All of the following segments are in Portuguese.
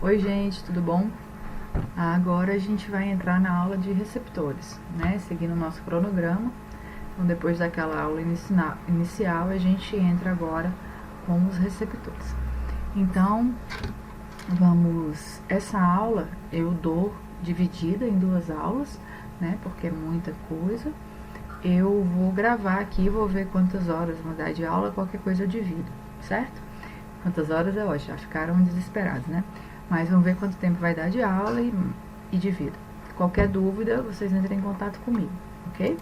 Oi gente, tudo bom? Agora a gente vai entrar na aula de receptores, né? Seguindo o nosso cronograma. Então, depois daquela aula inicial, a gente entra agora com os receptores. Então, essa aula eu dou dividida em duas aulas, né? Porque é muita coisa. Eu vou gravar aqui, vou ver quantas horas vão dar de aula, qualquer coisa eu divido, certo? Quantas horas é ótimo, já ficaram desesperados, né? Mas vamos ver quanto tempo vai dar de aula e divido. Qualquer dúvida, vocês entrem em contato comigo, ok?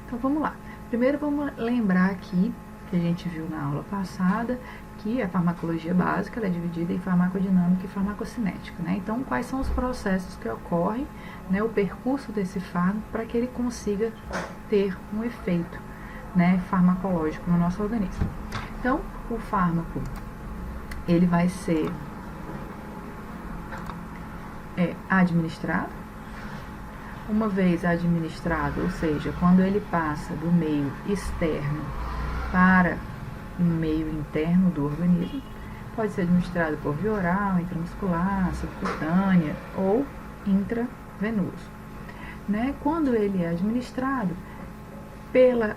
Então vamos lá. Primeiro vamos lembrar aqui, que a gente viu na aula passada, que a farmacologia básica é dividida em farmacodinâmica e farmacocinética, né? Então, quais são os processos que ocorrem, né, o percurso desse fármaco para que ele consiga ter um efeito, né, farmacológico no nosso organismo. Então, o fármaco, ele vai ser administrado. Uma vez administrado, ou seja, quando ele passa do meio externo para o meio interno do organismo, pode ser administrado por via oral, intramuscular, subcutânea ou intravenoso. Né? Quando ele é administrado,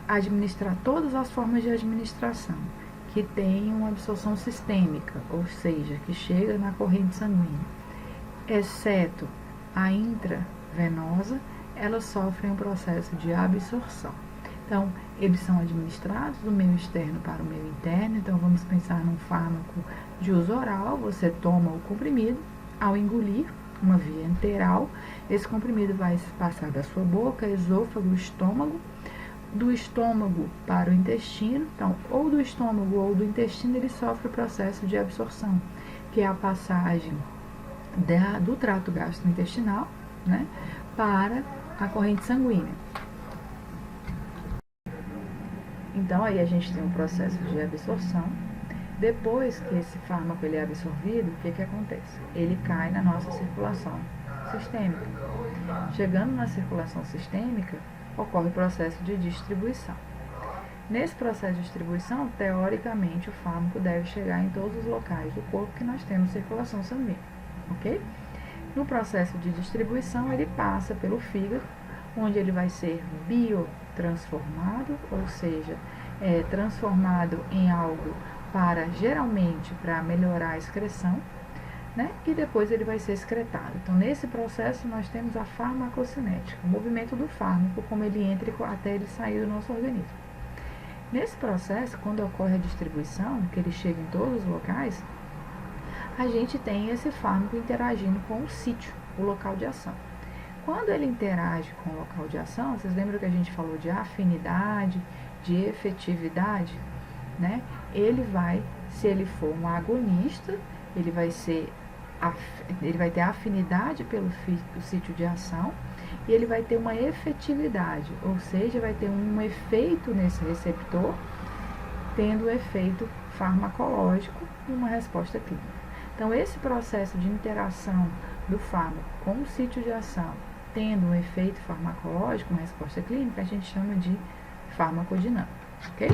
administrar todas as formas de administração que tem uma absorção sistêmica, ou seja, que chega na corrente sanguínea, exceto a intravenosa, elas sofrem um processo de absorção. Então, eles são administrados do meio externo para o meio interno. Então, vamos pensar num fármaco de uso oral. Você toma o comprimido, ao engolir, uma via enteral, esse comprimido vai passar da sua boca, esôfago, estômago, do estômago para o intestino. Então, ou do estômago ou do intestino, ele sofre o processo de absorção, que é a passagem do trato gastrointestinal, né, para a corrente sanguínea. Então, aí a gente tem um processo de absorção. Depois que esse fármaco ele é absorvido, o que acontece? Ele cai na nossa circulação sistêmica. Chegando na circulação sistêmica, ocorre o processo de distribuição. Nesse processo de distribuição, teoricamente, o fármaco deve chegar em todos os locais do corpo que nós temos circulação sanguínea, ok? No processo de distribuição, ele passa pelo fígado, onde ele vai ser biotransformado, ou seja, transformado em algo geralmente para melhorar a excreção, né? E depois ele vai ser excretado. Então, nesse processo, nós temos a farmacocinética, o movimento do fármaco, como ele entra até ele sair do nosso organismo. Nesse processo, quando ocorre a distribuição, que ele chega em todos os locais, a gente tem esse fármaco interagindo com o sítio, o local de ação. Quando ele interage com o local de ação, vocês lembram que a gente falou de afinidade, de efetividade, né? Ele vai, se ele for um agonista, ele vai ter afinidade pelo sítio de ação e ele vai ter uma efetividade, ou seja, vai ter um efeito nesse receptor, tendo um efeito farmacológico e uma resposta clínica. Então, esse processo de interação do fármaco com o sítio de ação, tendo um efeito farmacológico, uma resposta clínica, a gente chama de farmacodinâmica, ok?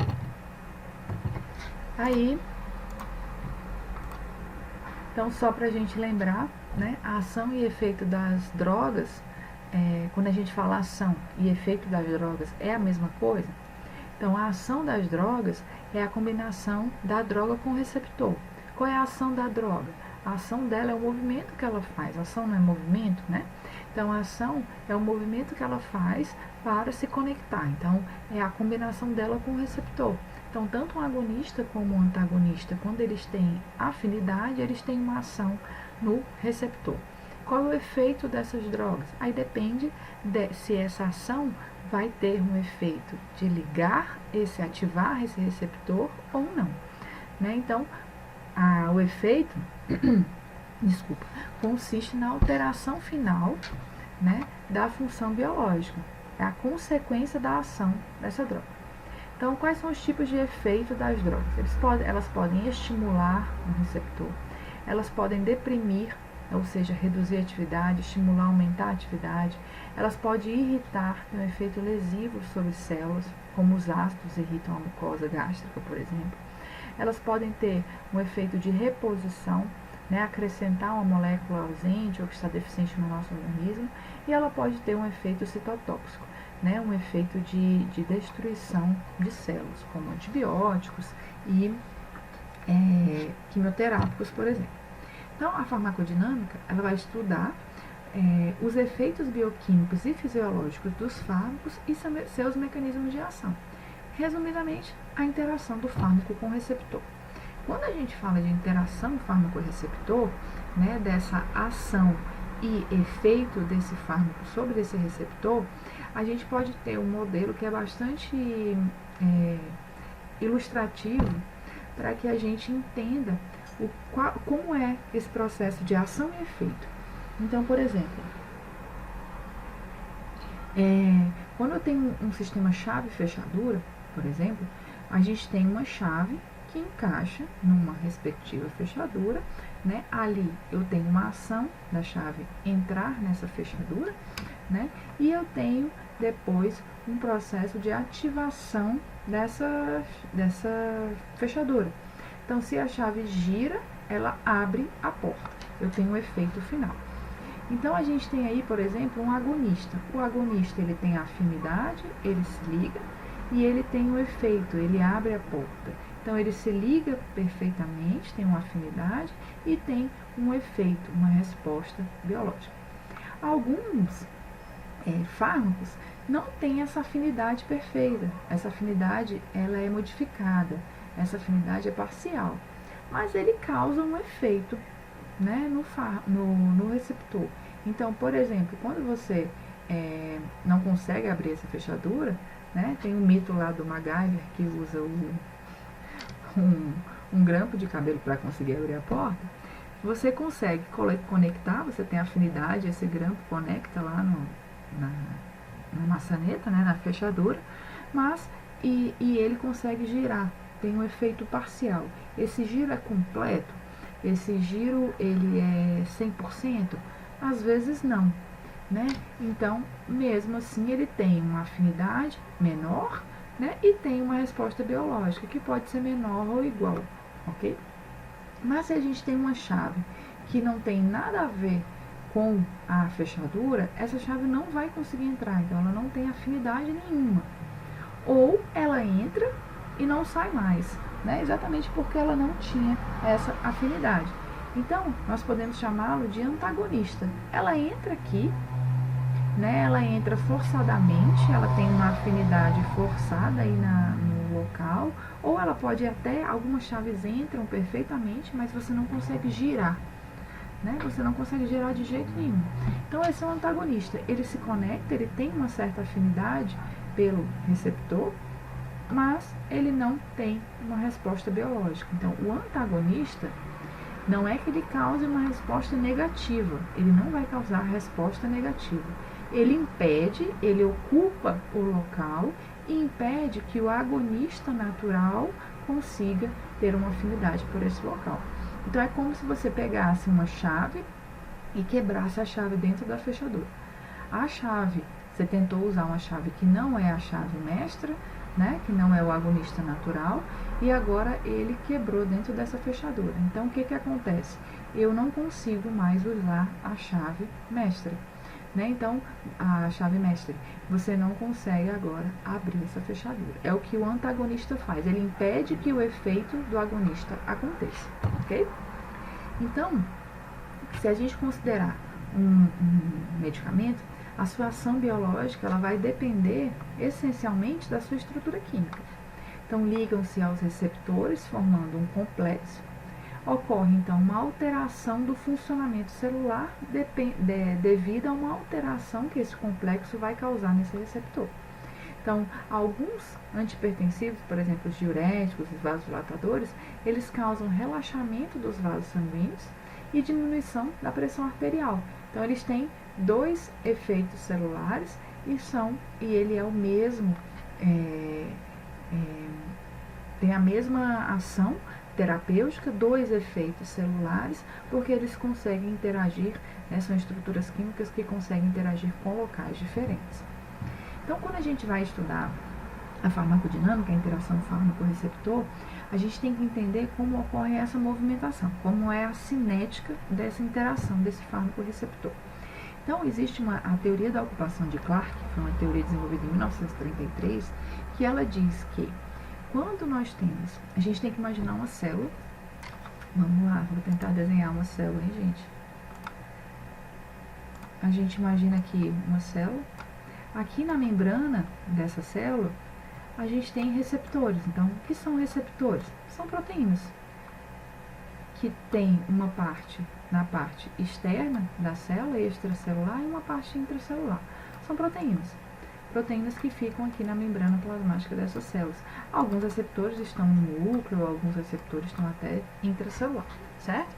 Aí, então, só para a gente lembrar, né, a ação e efeito das drogas, quando a gente fala ação e efeito das drogas é a mesma coisa. Então, a ação das drogas é a combinação da droga com o receptor. Qual é a ação da droga? A ação dela é o movimento que ela faz. A ação não é movimento, né? Então, a ação é o movimento que ela faz para se conectar. Então, é a combinação dela com o receptor. Então, tanto um agonista como um antagonista, quando eles têm afinidade, eles têm uma ação no receptor. Qual é o efeito dessas drogas? Aí depende se essa ação vai ter um efeito de ativar esse receptor ou não, né? Então, o efeito, consiste na alteração final, né, da função biológica. É a consequência da ação dessa droga. Então, quais são os tipos de efeito das drogas? Elas podem estimular um receptor, elas podem deprimir, ou seja, reduzir a atividade, estimular, aumentar a atividade. Elas podem irritar, ter um efeito lesivo sobre células, como os ácidos irritam a mucosa gástrica, por exemplo. elas podem ter um efeito de reposição, né, acrescentar uma molécula ausente ou que está deficiente no nosso organismo, e ela pode ter um efeito citotóxico, né, um efeito de destruição de células, como antibióticos e quimioterápicos, por exemplo. Então, a farmacodinâmica ela vai estudar os efeitos bioquímicos e fisiológicos dos fármacos e seus mecanismos de ação. Resumidamente, a interação do fármaco com o receptor. Quando a gente fala de interação fármaco-receptor, né, dessa ação e efeito desse fármaco sobre esse receptor, a gente pode ter um modelo que é bastante ilustrativo para que a gente entenda como é esse processo de ação e efeito. Então, por exemplo, quando eu tenho um sistema chave-fechadura, por exemplo, a gente tem uma chave que encaixa numa respectiva fechadura, né? Ali eu tenho uma ação da chave entrar nessa fechadura, né? E eu tenho depois um processo de ativação dessa fechadura. Então, se a chave gira, ela abre a porta. Eu tenho um efeito final. Então, a gente tem aí, por exemplo, um agonista. O agonista, ele tem afinidade, ele se liga, e ele tem um efeito, ele abre a porta. Então, ele se liga perfeitamente, tem uma afinidade e tem um efeito, uma resposta biológica. Alguns fármacos não têm essa afinidade perfeita. Essa afinidade, ela é modificada. Essa afinidade é parcial. Mas ele causa um efeito, né, no receptor. Então, por exemplo, quando você não consegue abrir essa fechadura, né, tem um mito lá do MacGyver que usa um grampo de cabelo para conseguir abrir a porta. Você consegue conectar, você tem afinidade, esse grampo conecta lá na maçaneta, né, na fechadura, mas e ele consegue girar, tem um efeito parcial. Esse giro é completo? Esse giro ele é 100%? Às vezes não, né? Então, mesmo assim, ele tem uma afinidade menor, né? E tem uma resposta biológica que pode ser menor ou igual, ok? Mas se a gente tem uma chave que não tem nada a ver com a fechadura, essa chave não vai conseguir entrar, então ela não tem afinidade nenhuma. Ou ela entra e não sai mais, né? Exatamente porque ela não tinha essa afinidade. Então, nós podemos chamá-lo de antagonista. Ela entra aqui, né? Ela entra forçadamente, ela tem uma afinidade forçada aí no local, ou ela pode até, algumas chaves entram perfeitamente, mas você não consegue girar, né? Você não consegue girar de jeito nenhum. Então, esse é um antagonista. Ele se conecta, ele tem uma certa afinidade pelo receptor, mas ele não tem uma resposta biológica. Então, o antagonista não é que ele cause uma resposta negativa, ele não vai causar resposta negativa. Ele impede, ele ocupa o local e impede que o agonista natural consiga ter uma afinidade por esse local. Então, é como se você pegasse uma chave e quebrasse a chave dentro da fechadura. A chave, você tentou usar uma chave que não é a chave mestra, né, que não é o agonista natural, e agora ele quebrou dentro dessa fechadura. Então, o que acontece? Eu não consigo mais usar a chave mestra, né? Então, a chave mestre, você não consegue agora abrir essa fechadura. É o que o antagonista faz, ele impede que o efeito do agonista aconteça, ok? Então, se a gente considerar um medicamento, a sua ação biológica ela vai depender essencialmente da sua estrutura química. Então, ligam-se aos receptores, formando um complexo. Ocorre, então, uma alteração do funcionamento celular devido a uma alteração que esse complexo vai causar nesse receptor. Então, alguns antipertensivos, por exemplo, os diuréticos, os vasodilatadores, eles causam relaxamento dos vasos sanguíneos e diminuição da pressão arterial. Então, eles têm dois efeitos celulares e ele é o mesmo, tem a mesma ação terapêutica, dois efeitos celulares, porque eles conseguem interagir, né, são estruturas químicas que conseguem interagir com locais diferentes. Então, quando a gente vai estudar a farmacodinâmica, a interação fármaco-receptor, a gente tem que entender como ocorre essa movimentação, como é a cinética dessa interação desse fármaco-receptor. Então, existe a teoria da ocupação de Clark, que foi uma teoria desenvolvida em 1933, que ela diz que quando nós temos, a gente tem que imaginar uma célula. Vamos lá, vou tentar desenhar uma célula, hein, gente? A gente imagina aqui uma célula. Aqui na membrana dessa célula, a gente tem receptores. Então, o que são receptores? São proteínas que tem uma parte na parte externa da célula, extracelular, e uma parte intracelular. São proteínas. Proteínas que ficam aqui na membrana plasmática dessas células. Alguns receptores estão no núcleo, alguns receptores estão até intracelular, certo?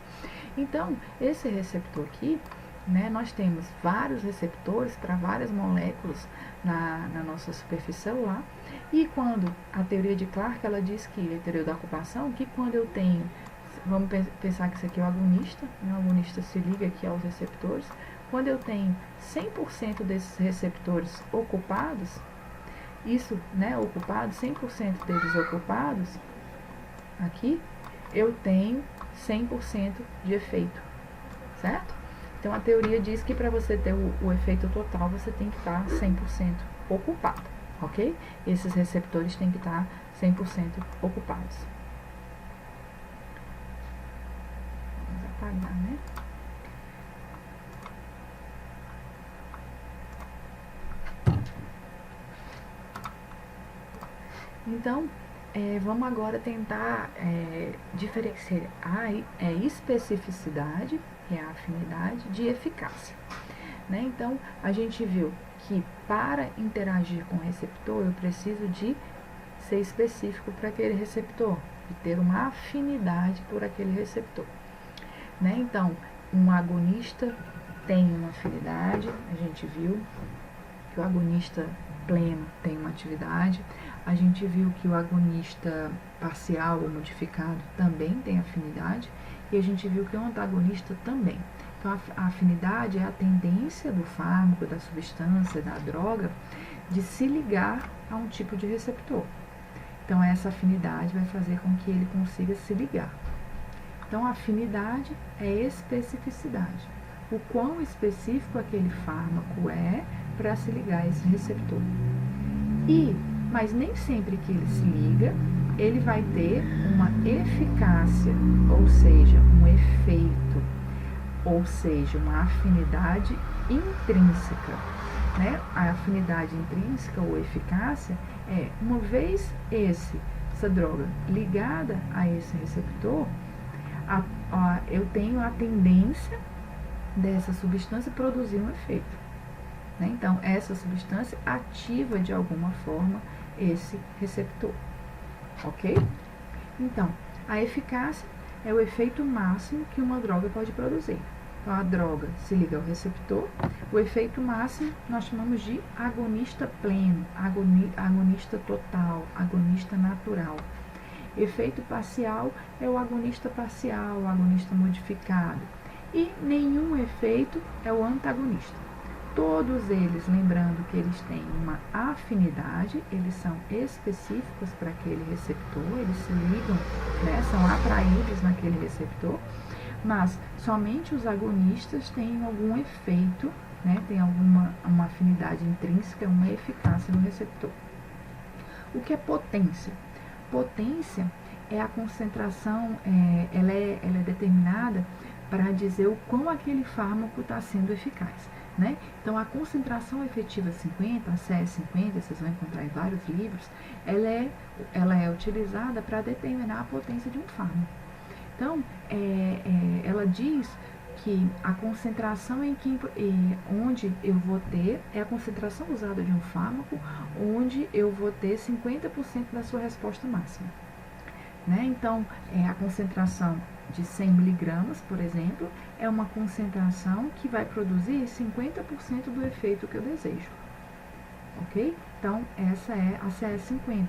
Então, esse receptor aqui, né, nós temos vários receptores para várias moléculas na nossa superfície celular. E quando a teoria de Clark, ela diz que, a teoria da ocupação, que quando eu tenho, vamos pensar que isso aqui é o agonista, né, o agonista se liga aqui aos receptores. Quando eu tenho 100% desses receptores ocupados, isso, né, ocupados, 100% deles ocupados, aqui, eu tenho 100% de efeito, certo? Então, a teoria diz que para você ter o efeito total, você tem que estar 100% ocupado, ok? Esses receptores têm que estar 100% ocupados. Vamos apagar, né? Então, vamos agora tentar diferenciar a especificidade, que é a afinidade, de eficácia. Né? Então, a gente viu que para interagir com o receptor, eu preciso de ser específico para aquele receptor, de ter uma afinidade por aquele receptor. Né? Então, um agonista tem uma afinidade, a gente viu que o agonista pleno tem uma atividade, a gente viu que o agonista parcial ou modificado também tem afinidade, e a gente viu que o antagonista também. Então, a afinidade é a tendência do fármaco, da substância, da droga, de se ligar a um tipo de receptor. Então, essa afinidade vai fazer com que ele consiga se ligar. Então, a afinidade é especificidade. O quão específico aquele fármaco é para se ligar a esse receptor. Mas nem sempre que ele se liga, ele vai ter uma eficácia, ou seja, um efeito, ou seja, uma afinidade intrínseca. Né? A afinidade intrínseca ou eficácia é, uma vez essa droga ligada a esse receptor, eu tenho a tendência dessa substância produzir um efeito. Né? Então, essa substância ativa de alguma forma esse receptor, ok? Então, a eficácia é o efeito máximo que uma droga pode produzir. Então, a droga se liga ao receptor, o efeito máximo nós chamamos de agonista pleno, agonista total, agonista natural. Efeito parcial é o agonista parcial, o agonista modificado. E nenhum efeito é o antagonista. Todos eles, lembrando que eles têm uma afinidade, eles são específicos para aquele receptor, eles se ligam, né, são atraídos naquele receptor, mas somente os agonistas têm algum efeito, né, tem uma afinidade intrínseca, uma eficácia no receptor. O que é potência? Potência é a concentração, ela é determinada para dizer o quão aquele fármaco está sendo eficaz. Né? Então, a concentração efetiva 50, a CS50, vocês vão encontrar em vários livros, ela é utilizada para determinar a potência de um fármaco. Então, ela diz que a concentração onde eu vou ter, é a concentração usada de um fármaco, onde eu vou ter 50% da sua resposta máxima. Né? Então, a concentração de 100 miligramas, por exemplo, é uma concentração que vai produzir 50% do efeito que eu desejo. Ok? Então, essa é a CS50.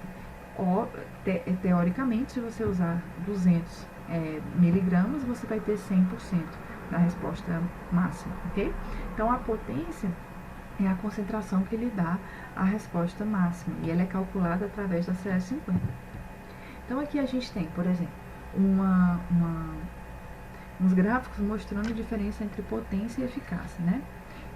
Teoricamente, se você usar 200 miligramas, você vai ter 100% da resposta máxima. Ok? Então, a potência é a concentração que lhe dá a resposta máxima, e ela é calculada através da CS50. Então aqui a gente tem, por exemplo, uns gráficos mostrando a diferença entre potência e eficácia, né?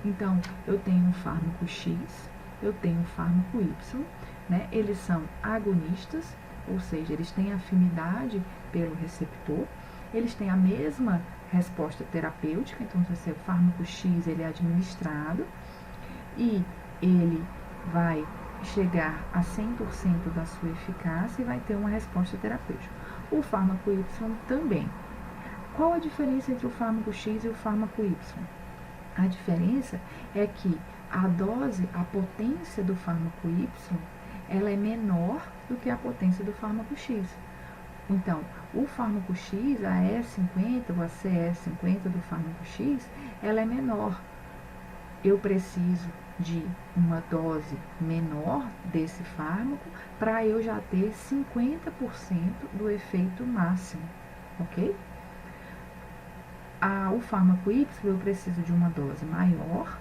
Então, eu tenho um fármaco X, eu tenho um fármaco Y, né? Eles são agonistas, ou seja, eles têm afinidade pelo receptor, eles têm a mesma resposta terapêutica, então se o fármaco X ele é administrado e ele vai chegar a 100% da sua eficácia e vai ter uma resposta terapêutica. O fármaco Y também. Qual a diferença entre o fármaco X e o fármaco Y? A diferença é que a dose, a potência do fármaco Y, ela é menor do que a potência do fármaco X. Então, o fármaco X, a E50 ou a CE50 do fármaco X, ela é menor. Eu preciso de uma dose menor desse fármaco para eu já ter 50% do efeito máximo, ok? O fármaco Y eu preciso de uma dose maior,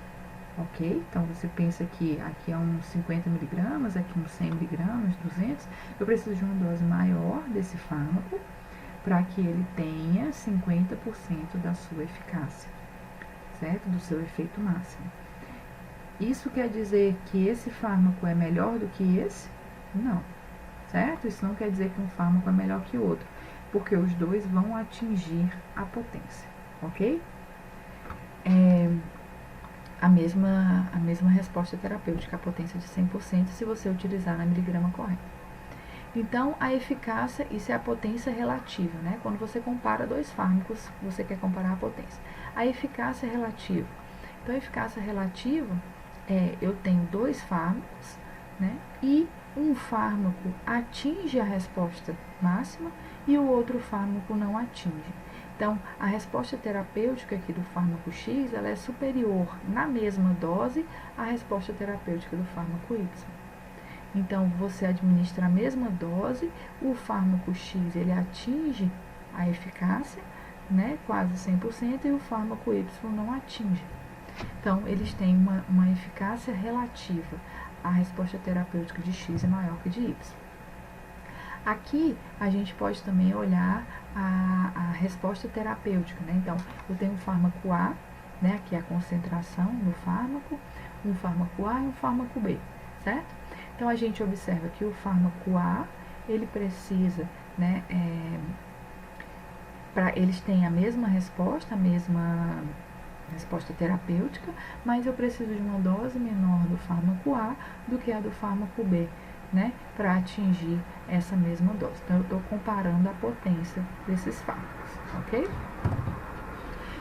ok? Então você pensa que aqui é uns 50 miligramas, aqui uns 100 miligramas, 200. Eu preciso de uma dose maior desse fármaco para que ele tenha 50% da sua eficácia, certo? Do seu efeito máximo. Isso quer dizer que esse fármaco é melhor do que esse? Não, certo? Isso não quer dizer que um fármaco é melhor que o outro, porque os dois vão atingir a potência, ok? A mesma resposta terapêutica, a potência de 100%, se você utilizar na miligrama correta. Então, a eficácia, isso é a potência relativa, né? Quando você compara dois fármacos, você quer comparar a potência. A eficácia relativa. Então, a eficácia relativa eu tenho dois fármacos, né? E um fármaco atinge a resposta máxima e o outro fármaco não atinge. Então, a resposta terapêutica aqui do fármaco X, ela é superior na mesma dose à resposta terapêutica do fármaco Y. Então, você administra a mesma dose, o fármaco X, ele atinge a eficácia, né, quase 100%, e o fármaco Y não atinge. Então, eles têm uma eficácia relativa. A resposta terapêutica de X é maior que de Y. Aqui, a gente pode também olhar a resposta terapêutica, né? Então, eu tenho um fármaco A, né? Aqui é a concentração do fármaco, um fármaco A e um fármaco B, certo? Então, a gente observa que o fármaco A, ele precisa, né? Eles têm a mesma resposta, resposta terapêutica, mas eu preciso de uma dose menor do fármaco A do que a do fármaco B, né, para atingir essa mesma dose. Então, eu estou comparando a potência desses fármacos, ok?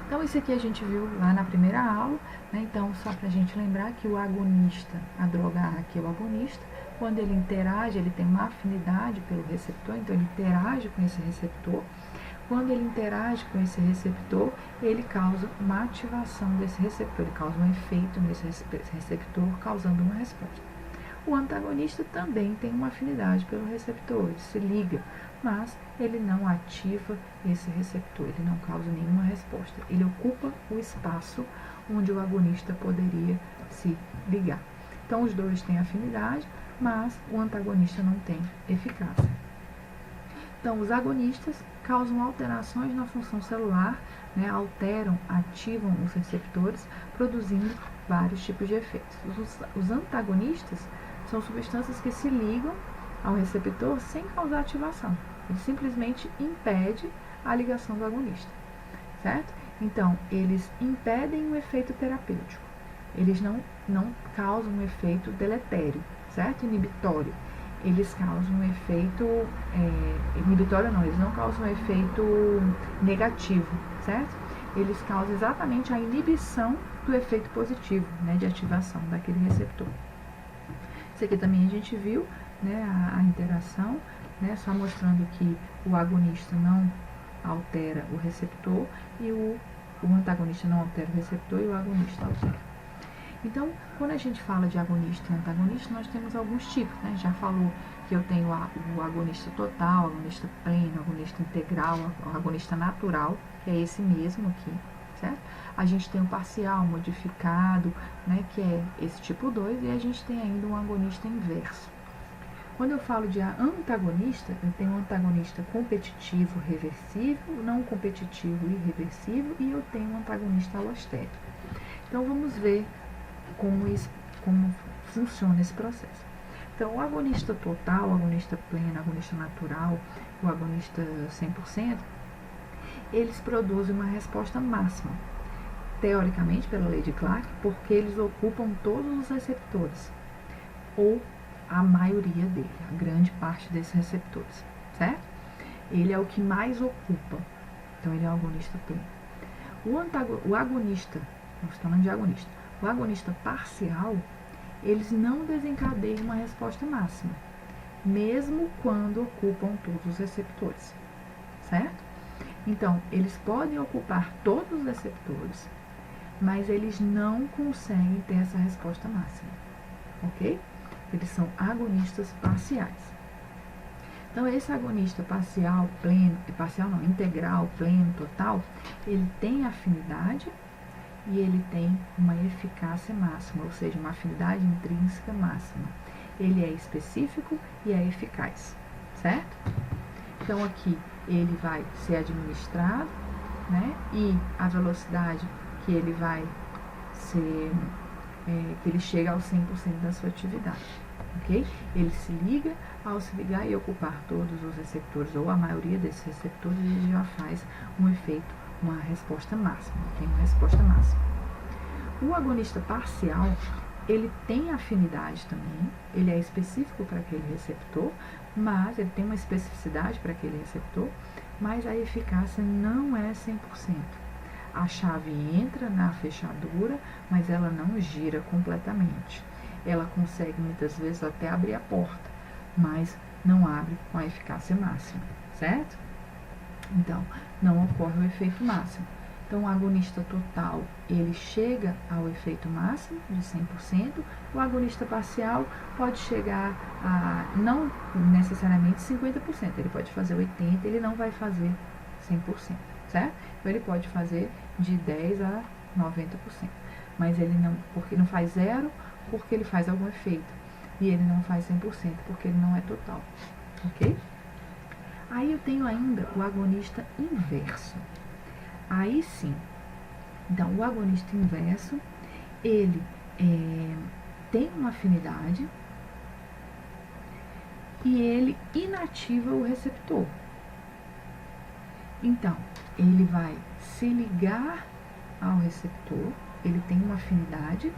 Então, isso aqui a gente viu lá na primeira aula, né? Então, só para a gente lembrar que o agonista, a droga A aqui é o agonista, quando ele interage, ele tem uma afinidade pelo receptor, então ele interage com esse receptor. Quando ele interage com esse receptor, ele causa uma ativação desse receptor, ele causa um efeito nesse receptor, causando uma resposta. O antagonista também tem uma afinidade pelo receptor, ele se liga, mas ele não ativa esse receptor, ele não causa nenhuma resposta. Ele ocupa o espaço onde o agonista poderia se ligar. Então, os dois têm afinidade, mas o antagonista não tem eficácia. Então, os agonistas causam alterações na função celular, né, alteram, ativam os receptores, produzindo vários tipos de efeitos. Os antagonistas são substâncias que se ligam ao receptor sem causar ativação. Ele simplesmente impede a ligação do agonista, certo? Então, eles impedem o efeito terapêutico. Eles não causam um efeito deletério, certo? Inibitório. Eles causam um efeito inibitório não, eles não causam um efeito negativo, certo? Eles causam exatamente a inibição do efeito positivo, né, de ativação daquele receptor. Isso aqui também a gente viu, né, a interação, né, só mostrando que o agonista não altera o receptor e o antagonista não altera o receptor e o agonista altera. Então, quando a gente fala de agonista e antagonista, nós temos alguns tipos, né? Já falou que eu tenho o agonista total, o agonista pleno, o agonista integral, o agonista natural, que é esse mesmo aqui, certo? A gente tem o parcial, modificado, né? Que é esse tipo 2, e a gente tem ainda um agonista inverso. Quando eu falo de antagonista, eu tenho um antagonista competitivo reversível, não competitivo irreversível, e eu tenho um antagonista alostérico. Então vamos ver como funciona esse processo. Então, o agonista total, o agonista pleno, o agonista natural, o agonista 100%, eles produzem uma resposta máxima, teoricamente, pela lei de Clark, porque eles ocupam todos os receptores, ou a maioria dele, a grande parte desses receptores, certo? Ele é o que mais ocupa, então ele é o agonista pleno. O agonista, nós estamos falando de agonista, o agonista parcial, eles não desencadeiam uma resposta máxima, mesmo quando ocupam todos os receptores, certo? Então, eles podem ocupar todos os receptores, mas eles não conseguem ter essa resposta máxima, ok? Eles são agonistas parciais. Então, esse agonista parcial, pleno, parcial não, integral, pleno, total, ele tem afinidade e ele tem uma eficácia máxima, ou seja, uma afinidade intrínseca máxima. Ele é específico e é eficaz, certo? Então, aqui ele vai ser administrado, né? E a velocidade que ele vai ser, que ele chega ao 100% da sua atividade, ok? Ele se liga, ao se ligar e ocupar todos os receptores, ou a maioria desses receptores, ele já faz um efeito, uma resposta máxima, tem uma resposta máxima. O agonista parcial, ele tem afinidade também, ele é específico para aquele receptor, mas ele tem uma especificidade para aquele receptor, mas a eficácia não é 100%. A chave entra na fechadura, mas ela não gira completamente. Ela consegue muitas vezes até abrir a porta, mas não abre com a eficácia máxima, certo? Então, não ocorre o efeito máximo. Então, o agonista total, ele chega ao efeito máximo de 100%, o agonista parcial pode chegar a, não necessariamente 50%, ele pode fazer 80%, ele não vai fazer 100%, certo? Então, ele pode fazer de 10% a 90%, mas ele não, porque não faz zero, porque ele faz algum efeito, e ele não faz 100%, porque ele não é total, ok? Aí eu tenho ainda o agonista inverso. Aí sim, então o agonista inverso, ele tem uma afinidade e ele inativa o receptor. Então, ele vai se ligar ao receptor, ele tem uma afinidade,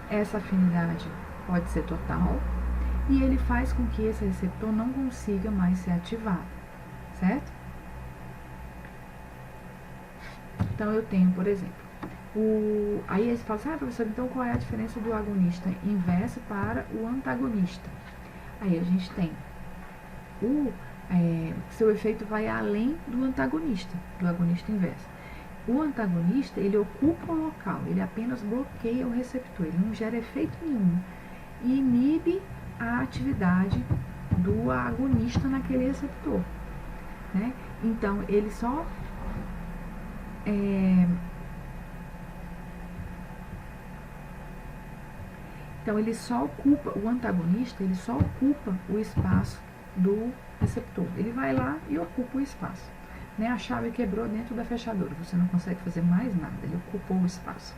essa afinidade pode ser total, e ele faz com que esse receptor não consiga mais ser ativado, certo? Então, eu tenho, por exemplo, aí eles falam assim, professor, então qual é a diferença do agonista inverso para o antagonista? Aí a gente tem seu efeito vai além do antagonista, do agonista inverso. O antagonista, ele ocupa o local, ele apenas bloqueia o receptor, ele não gera efeito nenhum e inibe a atividade do agonista naquele receptor, né? Então, ele só ocupa, o antagonista, ele só ocupa o espaço do receptor. Ele vai lá e ocupa o espaço, né? A chave quebrou dentro da fechadura, você não consegue fazer mais nada, ele ocupou o espaço.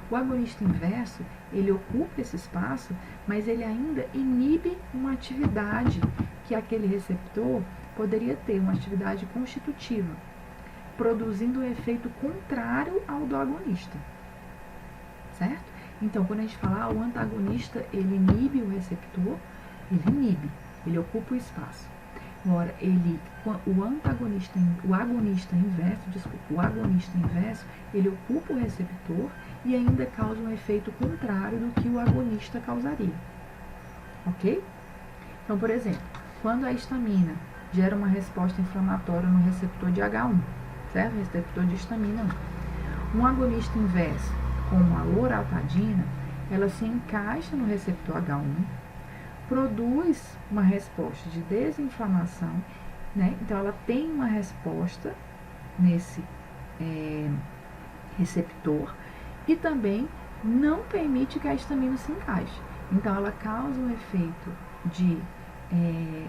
O agonista inverso, ele ocupa esse espaço, mas ele ainda inibe uma atividade que aquele receptor poderia ter, uma atividade constitutiva, produzindo um efeito contrário ao do agonista, certo? Então, quando a gente fala o antagonista, ele inibe o receptor, ele ocupa o espaço. Agora, o agonista inverso, ele ocupa o receptor e ainda causa um efeito contrário do que o agonista causaria, ok? Então, por exemplo, quando a histamina gera uma resposta inflamatória no receptor de H1, certo? Receptor de histamina 1. Um agonista inverso, como a loratadina, ela se encaixa no receptor H1, produz uma resposta de desinflamação, né? Então, ela tem uma resposta nesse receptor e também não permite que a histamina se encaixe. Então, ela causa um efeito de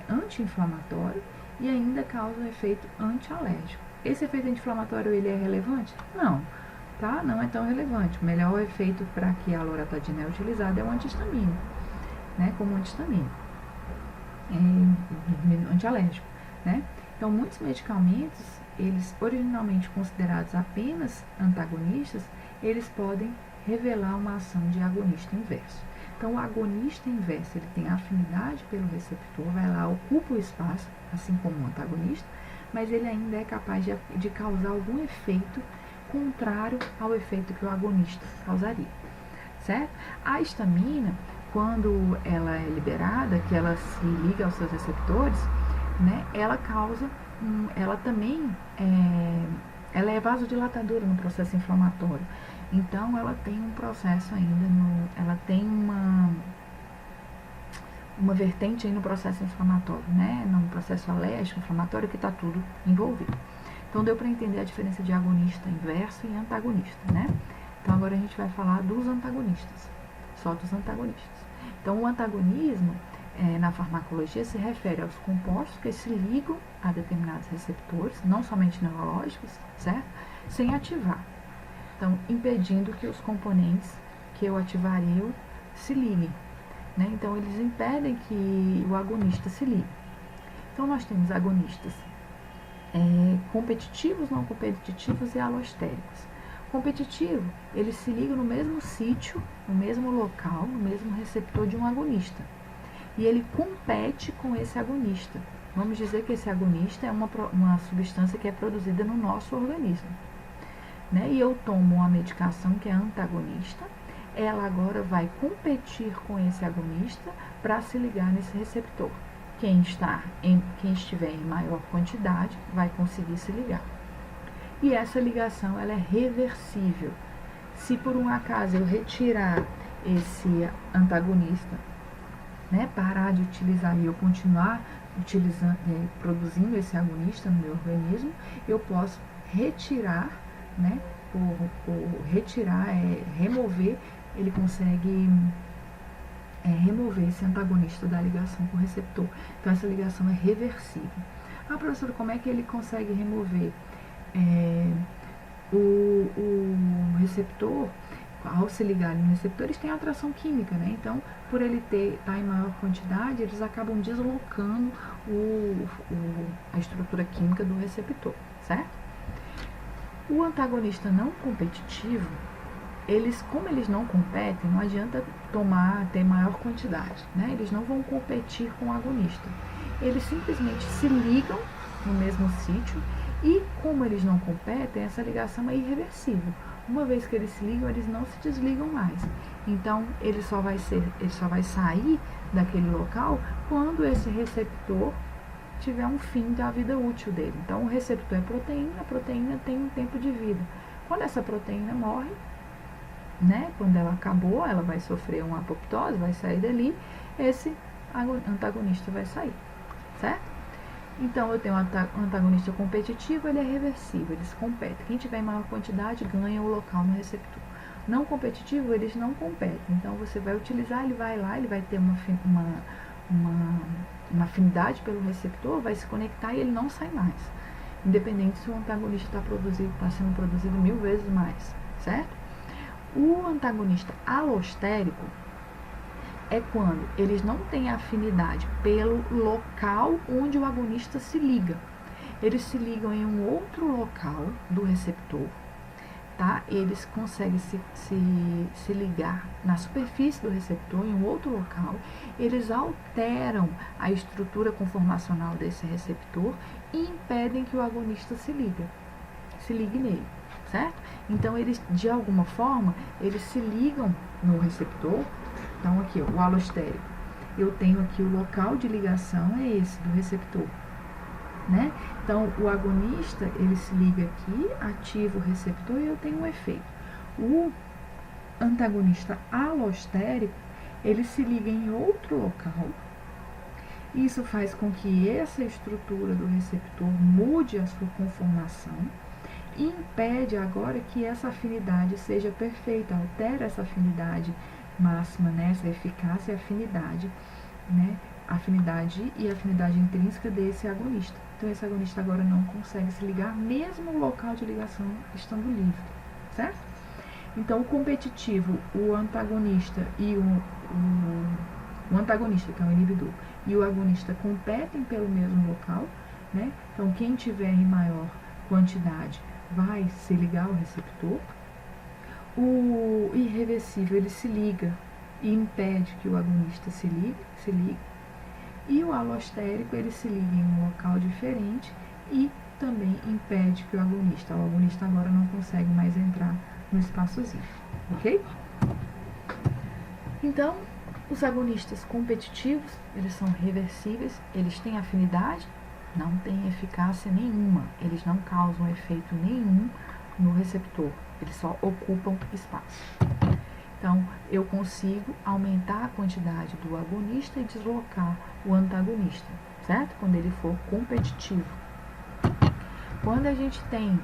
anti-inflamatório e ainda causa um efeito antialérgico. Esse efeito anti-inflamatório, ele é relevante? Não, tá? Não é tão relevante. O melhor efeito para que a loratadina é utilizada é o antihistamínico, né? Como antihistamínico, antialérgico, né? Então, muitos medicamentos, eles originalmente considerados apenas antagonistas, eles podem revelar uma ação de agonista inverso. Então, o agonista inverso, ele tem afinidade pelo receptor, vai lá, ocupa o espaço, assim como o antagonista, mas ele ainda é capaz de causar algum efeito contrário ao efeito que o agonista causaria, certo? A histamina, quando ela é liberada, que ela se liga aos seus receptores, né, ela causa, ela também ela é vasodilatadora no processo inflamatório. Então, ela tem um processo ainda, ela tem uma vertente aí no processo inflamatório, né, no processo alérgico, inflamatório, que está tudo envolvido. Então, deu para entender a diferença de agonista inverso e antagonista, né? Então, agora a gente vai falar dos antagonistas, só dos antagonistas. Então, o antagonismo, na farmacologia, se refere aos compostos que se ligam a determinados receptores, não somente neurológicos, certo? Sem ativar. Então, impedindo que os componentes que eu ativaria se liguem, né? Então, eles impedem que o agonista se ligue. Então, nós temos agonistas competitivos, não competitivos e alostéricos. Competitivo, eles se ligam no mesmo sítio, no mesmo local, no mesmo receptor de um agonista. E ele compete com esse agonista. Vamos dizer que esse agonista é uma substância que é produzida no nosso organismo, né? E eu tomo uma medicação que é antagonista, ela agora vai competir com esse agonista para se ligar nesse receptor. Quem estiver em maior quantidade vai conseguir se ligar. E essa ligação, ela é reversível. Se por um acaso eu retirar esse antagonista, né, parar de utilizar e eu continuar produzindo esse agonista no meu organismo, eu posso retirar, né, remover, ele consegue remover esse antagonista da ligação com o receptor. Então, essa ligação é reversível. Ah, professora, como é que ele consegue remover? O receptor, ao se ligarem no receptor, eles têm atração química, né? Então, por ele estar em maior quantidade, eles acabam deslocando a estrutura química do receptor, certo? O antagonista não competitivo, como eles não competem, não adianta ter maior quantidade, né? Eles não vão competir com o agonista. Eles simplesmente se ligam no mesmo sítio e, como eles não competem, essa ligação é irreversível. Uma vez que eles se ligam, eles não se desligam mais. Então, ele só vai sair daquele local quando esse receptor tiver um fim da vida útil dele. Então, o receptor é proteína, a proteína tem um tempo de vida. Quando essa proteína morre, né, quando ela acabou, ela vai sofrer uma apoptose, vai sair dali, esse antagonista vai sair, certo? Então, eu tenho um antagonista competitivo, ele é reversível, eles competem. Quem tiver em maior quantidade ganha o local no receptor. Não competitivo, eles não competem. Então, você vai utilizar, ele vai lá, ele vai ter uma afinidade pelo receptor, vai se conectar e ele não sai mais. Independente se o antagonista está sendo produzido 1000 vezes mais, certo? O antagonista alostérico é quando eles não têm afinidade pelo local onde o agonista se liga. Eles se ligam em um outro local do receptor, tá? Eles conseguem se ligar na superfície do receptor, em um outro local. Eles alteram a estrutura conformacional desse receptor e impedem que o agonista se ligue nele, certo? Então, eles, de alguma forma, eles se ligam no receptor. Então, aqui, o alostérico, eu tenho aqui o local de ligação, é esse, do receptor, né? Então, o agonista, ele se liga aqui, ativa o receptor e eu tenho um efeito. O antagonista alostérico, ele se liga em outro local. Isso faz com que essa estrutura do receptor mude a sua conformação e impede agora que essa afinidade seja perfeita, altera essa afinidade máxima, né, essa eficácia e afinidade, né, afinidade e afinidade intrínseca desse agonista. Então esse agonista agora não consegue se ligar, mesmo o local de ligação estando livre, certo? Então o competitivo, o antagonista e o antagonista, que é o inibidor, e o agonista competem pelo mesmo local, né? Então quem tiver em maior quantidade vai se ligar ao receptor. O irreversível, ele se liga e impede que o agonista se ligue. E o alostérico, ele se liga em um local diferente e também impede que o agonista agora não consegue mais entrar no espaçozinho, ok? Então, os agonistas competitivos, eles são reversíveis, eles têm afinidade, não têm eficácia nenhuma, eles não causam efeito nenhum no receptor, eles só ocupam espaço. Então, eu consigo aumentar a quantidade do agonista e deslocar o antagonista, certo? Quando ele for competitivo. Quando a gente tem,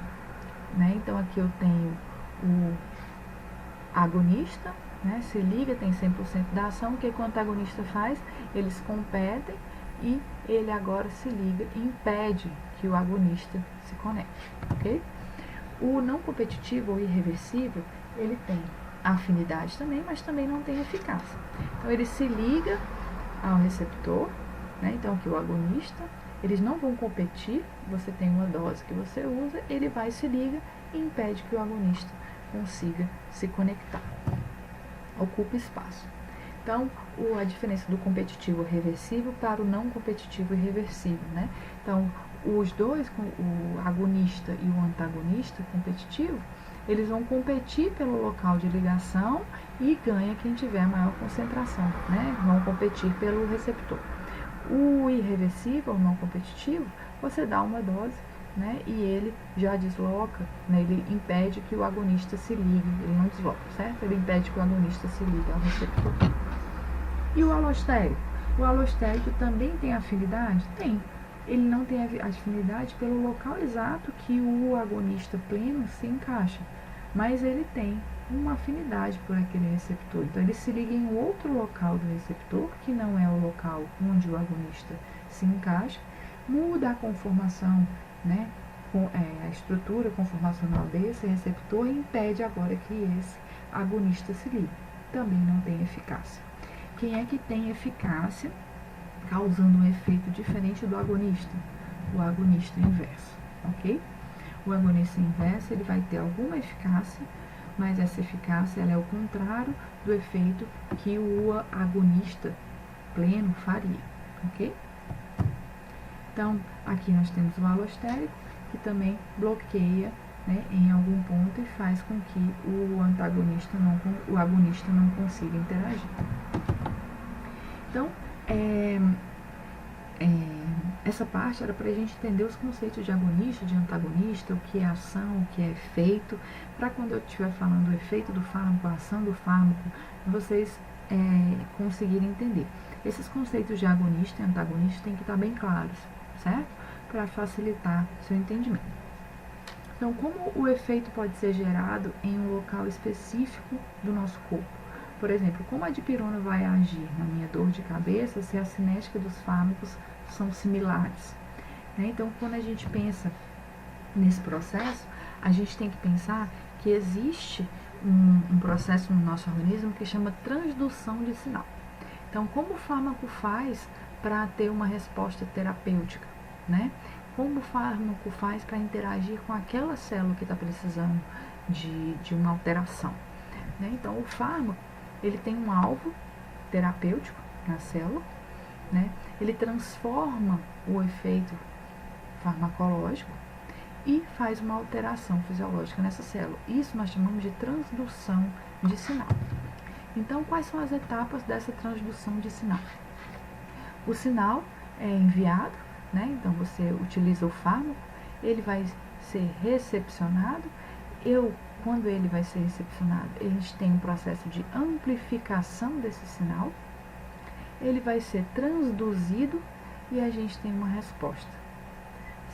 né? Então, aqui eu tenho o agonista, né? Se liga, tem 100% da ação. O que o antagonista faz? Eles competem e ele agora se liga e impede que o agonista se conecte, ok? O não competitivo ou irreversível, ele tem afinidade também, mas também não tem eficácia. Então, ele se liga ao receptor, né? Então, aqui o agonista, eles não vão competir, você tem uma dose que você usa, ele vai, se liga e impede que o agonista consiga se conectar. Ocupa espaço. Então, a diferença do competitivo reversível para o não competitivo e reversível, né? Então, os dois, o agonista e o antagonista competitivo, eles vão competir pelo local de ligação e ganha quem tiver maior concentração, né? Vão competir pelo receptor. O irreversível, não competitivo, você dá uma dose, né? E ele já desloca, né? Ele impede que o agonista se ligue, ele não desloca, certo? Ele impede que o agonista se ligue ao receptor. E o alostérico? O alostérico também tem afinidade? Tem. Ele não tem afinidade pelo local exato que o agonista pleno se encaixa, mas ele tem uma afinidade por aquele receptor. Então, ele se liga em outro local do receptor, que não é o local onde o agonista se encaixa, muda a conformação, né, a estrutura conformacional desse receptor e impede agora que esse agonista se ligue. Também não tem eficácia. Quem é que tem eficácia, causando um efeito diferente do agonista? O agonista inverso, ok? O agonista inverso, ele vai ter alguma eficácia, mas essa eficácia ela é o contrário do efeito que o agonista pleno faria, ok? Então, aqui nós temos o alostérico, que também bloqueia, né, em algum ponto e faz com que o agonista não consiga interagir. Então, essa parte era para a gente entender os conceitos de agonista, de antagonista, o que é ação, o que é efeito, para quando eu estiver falando o efeito do fármaco, a ação do fármaco, vocês conseguirem entender. Esses conceitos de agonista e antagonista têm que estar bem claros, certo? Para facilitar seu entendimento. Então, como o efeito pode ser gerado em um local específico do nosso corpo? Por exemplo, como a dipirona vai agir na minha dor de cabeça se a cinética dos fármacos são similares, né? Então, quando a gente pensa nesse processo, a gente tem que pensar que existe um processo no nosso organismo que chama transdução de sinal. Então, como o fármaco faz para ter uma resposta terapêutica, né? Como o fármaco faz para interagir com aquela célula que está precisando de uma alteração, né? Então, o fármaco, ele tem um alvo terapêutico na célula, né? Ele transforma o efeito farmacológico e faz uma alteração fisiológica nessa célula. Isso nós chamamos de transdução de sinal. Então, quais são as etapas dessa transdução de sinal? O sinal é enviado, né? Então, você utiliza o fármaco, ele vai ser recepcionado. Quando ele vai ser recepcionado, a gente tem um processo de amplificação desse sinal. Ele vai ser transduzido e a gente tem uma resposta,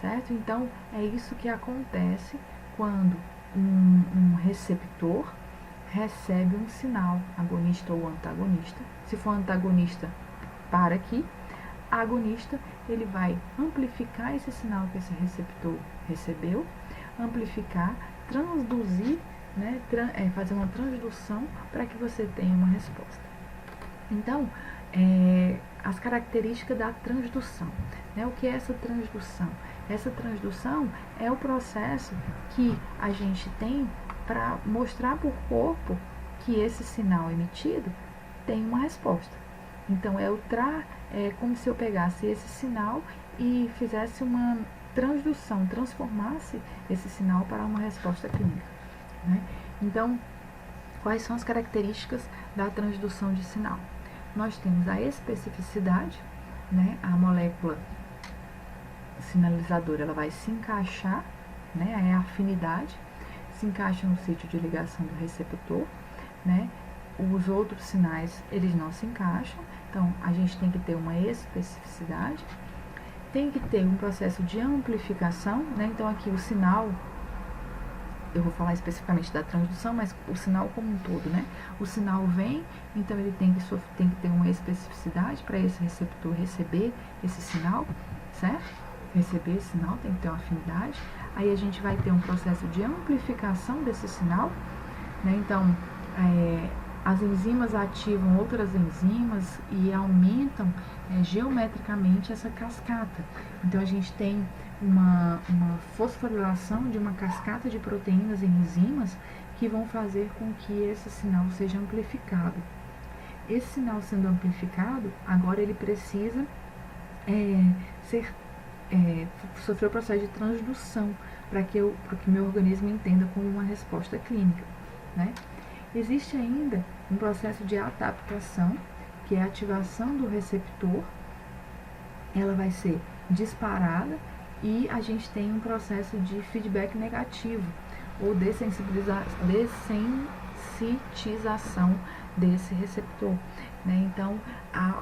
certo? Então, é isso que acontece quando um receptor recebe um sinal, agonista ou antagonista. Se for antagonista, para aqui. agonista, ele vai amplificar esse sinal que esse receptor recebeu, amplificar, transduzir, né, fazer uma transdução para que você tenha uma resposta. Então, as características da transdução. Né? O que é essa transdução? Essa transdução é o processo que a gente tem para mostrar para o corpo que esse sinal emitido tem uma resposta. Então, é como se eu pegasse esse sinal e fizesse uma transdução, transformasse esse sinal para uma resposta clínica. Né? Então, quais são as características da transdução de sinal? Nós temos a especificidade, né? A molécula sinalizadora ela vai se encaixar, né? É a afinidade, se encaixa no sítio de ligação do receptor, né? Os outros sinais eles não se encaixam, então a gente tem que ter uma especificidade, tem que ter um processo de amplificação, né? Então aqui o sinal, eu vou falar especificamente da transdução, mas o sinal como um todo, né? O sinal vem, então ele tem que ter uma especificidade para esse receptor receber esse sinal, certo? Receber esse sinal tem que ter uma afinidade. Aí a gente vai ter um processo de amplificação desse sinal, né? Então, as enzimas ativam outras enzimas e aumentam geometricamente essa cascata. Então, a gente tem uma fosforilação de uma cascata de proteínas e enzimas que vão fazer com que esse sinal seja amplificado. Esse sinal sendo amplificado, agora ele precisa sofrer o processo de transdução para que meu organismo entenda como uma resposta clínica. Né? Existe ainda um processo de adaptação, que é a ativação do receptor, ela vai ser disparada e a gente tem um processo de feedback negativo ou dessensitização desse receptor. Né? Então, a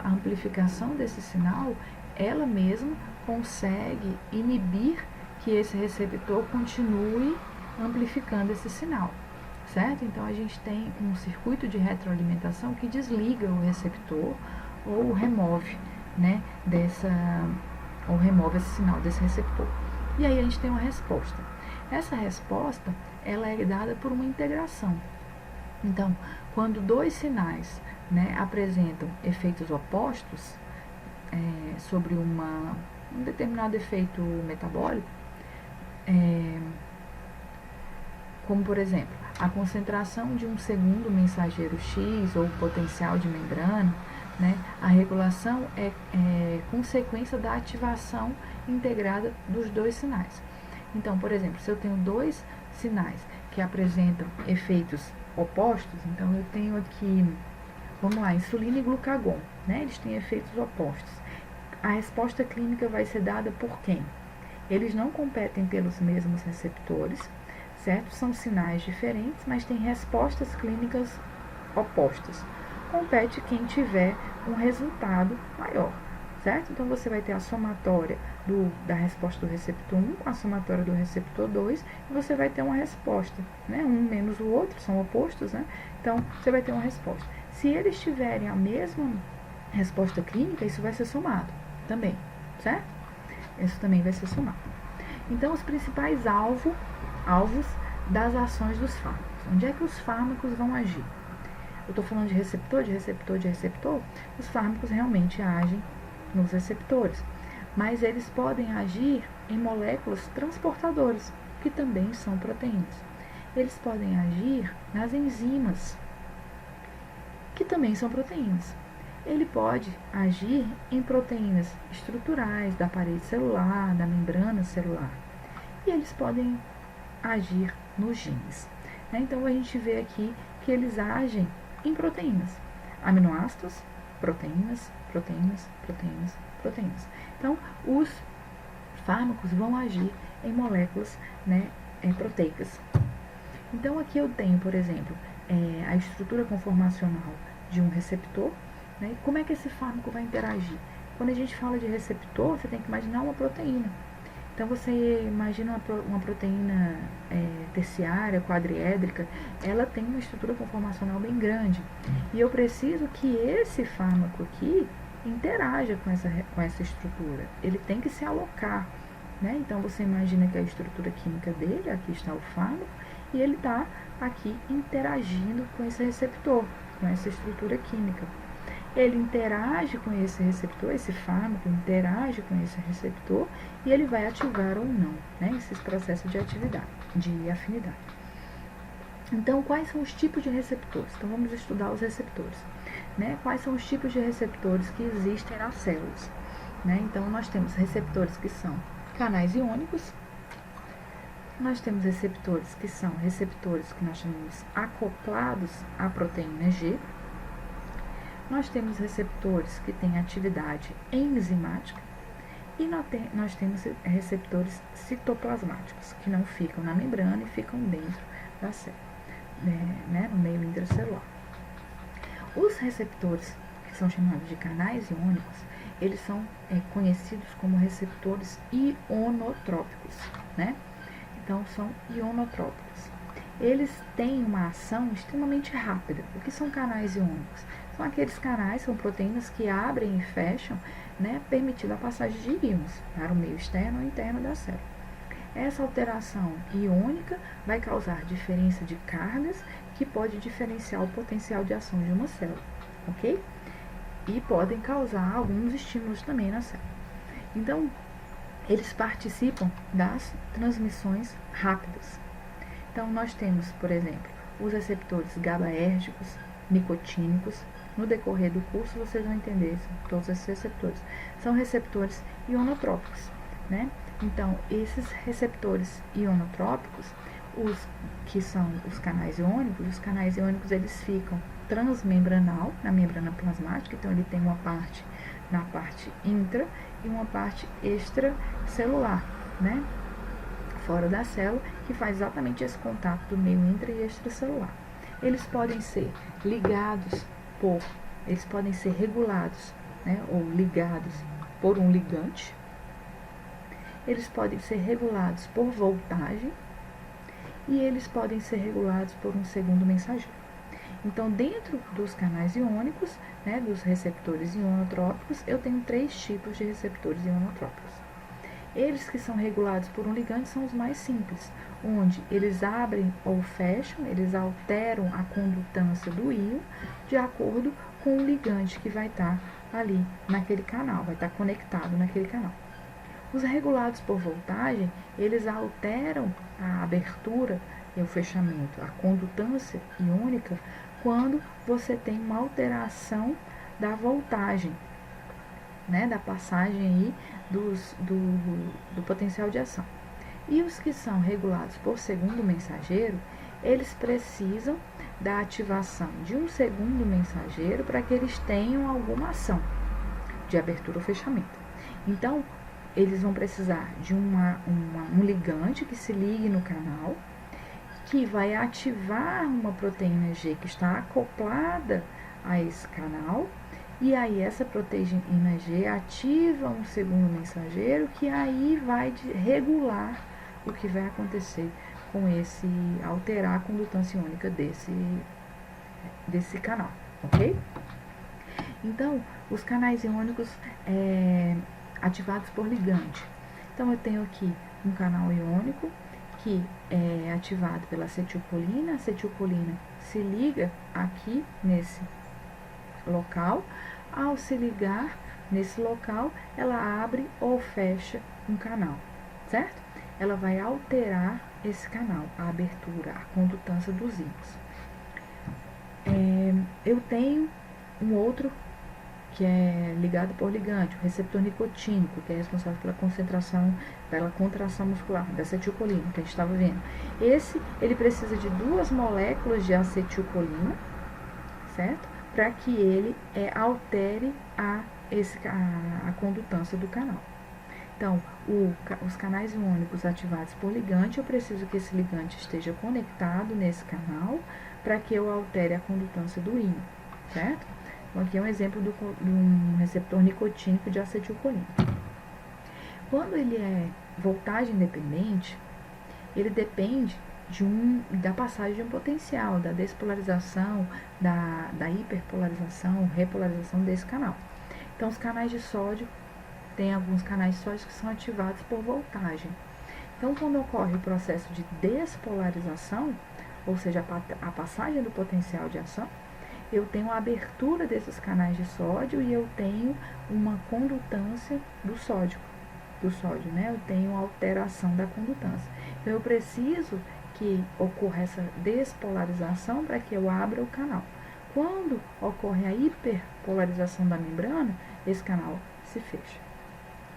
amplificação desse sinal, ela mesma consegue inibir que esse receptor continue amplificando esse sinal, certo? Então, a gente tem um circuito de retroalimentação que desliga o receptor ou remove, né, ou remove esse sinal desse receptor. E aí a gente tem uma resposta. Essa resposta, ela é dada por uma integração. Então, quando dois sinais, né, apresentam efeitos opostos sobre um determinado efeito metabólico, como por exemplo, a concentração de um segundo mensageiro X ou potencial de membrana, né, a regulação é consequência da ativação integrada dos dois sinais. Então, por exemplo, se eu tenho dois sinais que apresentam efeitos opostos, então eu tenho aqui, vamos lá, insulina e glucagon, né, eles têm efeitos opostos. A resposta clínica vai ser dada por quem? Eles não competem pelos mesmos receptores, certo? São sinais diferentes, mas têm respostas clínicas opostas. Compete quem tiver um resultado maior, certo? Então, você vai ter a somatória da resposta do receptor 1 com a somatória do receptor 2 e você vai ter uma resposta, né? Um menos o outro, são opostos, né? Então, você vai ter uma resposta. Se eles tiverem a mesma resposta clínica, isso vai ser somado também, certo? Isso também vai ser somado. Então, os principais alvos das ações dos fármacos. Onde é que os fármacos vão agir? Eu estou falando de receptor, de receptor, de receptor. Os fármacos realmente agem nos receptores, mas eles podem agir em moléculas transportadoras, que também são proteínas. Eles podem agir nas enzimas, que também são proteínas. Ele pode agir em proteínas estruturais da parede celular, da membrana celular. E eles podem agir nos genes. Então, a gente vê aqui que eles agem em proteínas. Aminoácidos, proteínas, proteínas, proteínas, proteínas. Então, os fármacos vão agir em moléculas, né, proteicas. Então, aqui eu tenho, por exemplo, a estrutura conformacional de um receptor. Né? Como é que esse fármaco vai interagir? Quando a gente fala de receptor, você tem que imaginar uma proteína. Então, você imagina uma proteína terciária, quadriédrica, ela tem uma estrutura conformacional bem grande. E eu preciso que esse fármaco aqui interaja com essa estrutura. Ele tem que se alocar, né? Então você imagina que a estrutura química dele, aqui está o fármaco, e ele está aqui interagindo com esse receptor, com essa estrutura química. Ele interage com esse receptor, esse fármaco interage com esse receptor e ele vai ativar ou não, né, esses processos de atividade, de afinidade. Então, quais são os tipos de receptores? Então, vamos estudar os receptores, né? Quais são os tipos de receptores que existem nas células, né? Então, nós temos receptores que são canais iônicos, nós temos receptores que são receptores que nós chamamos acoplados à proteína G, nós temos receptores que têm atividade enzimática e nós temos receptores citoplasmáticos, que não ficam na membrana e ficam dentro da célula, né, no meio intracelular. Os receptores, que são chamados de canais iônicos, eles são conhecidos como receptores ionotrópicos, né? Então, são ionotrópicos. Eles têm uma ação extremamente rápida. O que são canais iônicos? São aqueles canais, são proteínas que abrem e fecham, né, permitindo a passagem de íons para o meio externo ou interno da célula. Essa alteração iônica vai causar diferença de cargas que pode diferenciar o potencial de ação de uma célula, ok? E podem causar alguns estímulos também na célula. Então, eles participam das transmissões rápidas. Então, nós temos, por exemplo, os receptores GABAérgicos, nicotínicos. No decorrer do curso, vocês vão entender todos esses receptores. São receptores ionotrópicos, né? Então, esses receptores ionotrópicos, os que são os canais iônicos, eles ficam transmembranal, na membrana plasmática, então ele tem uma parte na parte intra e uma parte extracelular, né? Fora da célula, que faz exatamente esse contato do meio intra e extracelular. Eles podem ser eles podem ser regulados, né, ou ligados por um ligante. Eles podem ser regulados por voltagem e eles podem ser regulados por um segundo mensageiro. Então, dentro dos canais iônicos, né, dos receptores ionotrópicos, eu tenho 3 tipos de receptores ionotrópicos. Eles que são regulados por um ligante são os mais simples, onde eles abrem ou fecham, eles alteram a condutância do íon de acordo com o ligante que vai estar ali naquele canal, vai estar conectado naquele canal. Os regulados por voltagem, eles alteram a abertura e o fechamento, a condutância iônica, quando você tem uma alteração da voltagem, né, da passagem aí do potencial de ação. E os que são regulados por segundo mensageiro, eles precisam da ativação de um segundo mensageiro para que eles tenham alguma ação de abertura ou fechamento. Então, eles vão precisar de um ligante que se ligue no canal, que vai ativar uma proteína G que está acoplada a esse canal, e aí essa proteína G ativa um segundo mensageiro que aí vai regular o que vai acontecer com alterar a condutância iônica desse canal, ok? Então, os canais iônicos ativados por ligante. Então, eu tenho aqui um canal iônico que é ativado pela acetilcolina. A acetilcolina se liga aqui nesse local. Ao se ligar nesse local, ela abre ou fecha um canal, certo? Ela vai alterar esse canal, a abertura, a condutância dos íons. Eu tenho um outro que é ligado por ligante, o receptor nicotínico, que é responsável pela contração muscular, da acetilcolina, que a gente estava vendo. Ele precisa de 2 moléculas de acetilcolina, certo? Para que ele altere a condutância do canal. Então, os canais iônicos ativados por ligante, eu preciso que esse ligante esteja conectado nesse canal para que eu altere a condutância do íon, certo? Então, aqui é um exemplo de um receptor nicotínico de acetilcolina. Quando ele é voltagem dependente, ele depende da passagem de um potencial, da despolarização, da hiperpolarização, repolarização desse canal. Então, os canais de sódio, tem alguns canais de sódio que são ativados por voltagem. Então, quando ocorre o processo de despolarização, ou seja, a passagem do potencial de ação, eu tenho a abertura desses canais de sódio e eu tenho uma condutância do sódio, né? Eu tenho alteração da condutância. Então, eu preciso que ocorra essa despolarização para que eu abra o canal. Quando ocorre a hiperpolarização da membrana, esse canal se fecha,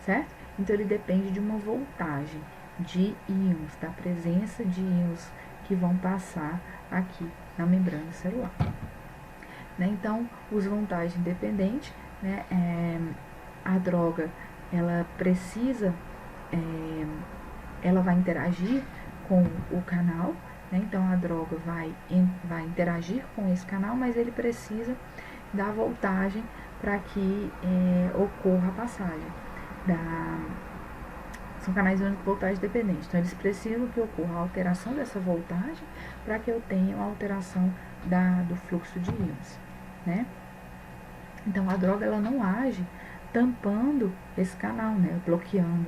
certo? Então, ele depende de uma voltagem de íons, da presença de íons que vão passar aqui na membrana celular. Né? Então, os voltagem dependente, né, a droga, ela precisa, ela vai interagir com o canal, né? Então a droga vai interagir com esse canal, mas ele precisa da voltagem para que ocorra a passagem. São canais iônicos voltagem dependentes, então eles precisam que ocorra a alteração dessa voltagem para que eu tenha a alteração do fluxo de íons, né? Então a droga ela não age tampando esse canal, né, bloqueando.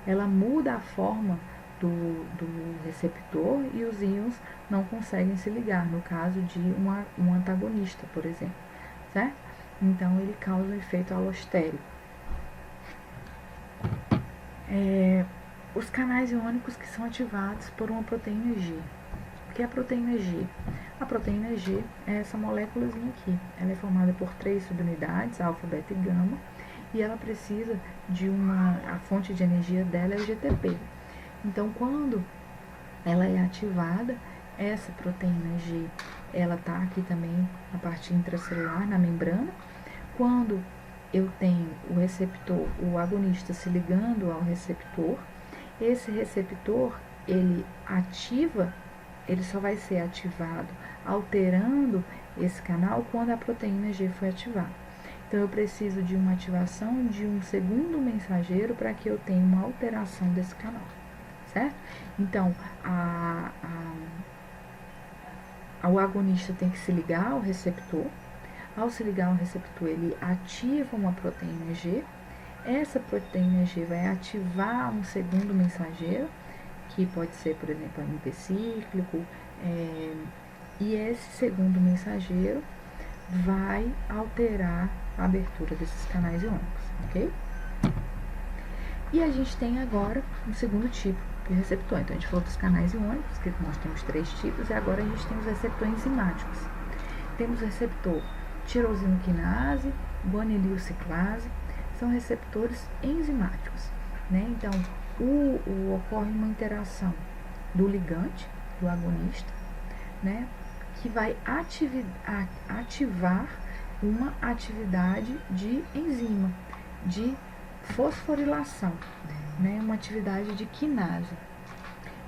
Ela muda a forma do receptor e os íons não conseguem se ligar, no caso de um antagonista, por exemplo, certo? Então ele causa um efeito alostérico. Os canais iônicos que são ativados por uma proteína G. O que é a proteína G? A proteína G é essa moléculazinha aqui. Ela é formada por 3 subunidades, alfa, beta e gama, e ela precisa de a fonte de energia dela é o GTP. Então, quando ela é ativada, essa proteína G, ela está aqui também na parte intracelular, na membrana. Quando eu tenho o receptor, o agonista se ligando ao receptor, esse receptor, ele só vai ser ativado alterando esse canal quando a proteína G foi ativada. Então, eu preciso de uma ativação de um segundo mensageiro para que eu tenha uma alteração desse canal, certo? Então, o agonista tem que se ligar ao receptor. Ao se ligar ao receptor, ele ativa uma proteína G. Essa proteína G vai ativar um segundo mensageiro, que pode ser, por exemplo, AMP cíclico, e esse segundo mensageiro vai alterar a abertura desses canais iônicos, ok? E a gente tem agora um segundo tipo de receptor. Então, a gente falou dos canais iônicos, que nós temos 3 tipos, e agora a gente tem os receptores enzimáticos. Temos o receptor tirosina quinase, guanilil ciclase, são receptores enzimáticos, né? Então, ocorre uma interação do ligante, do agonista, né, que vai ativar uma atividade de enzima, de fosforilação, né, uma atividade de quinase.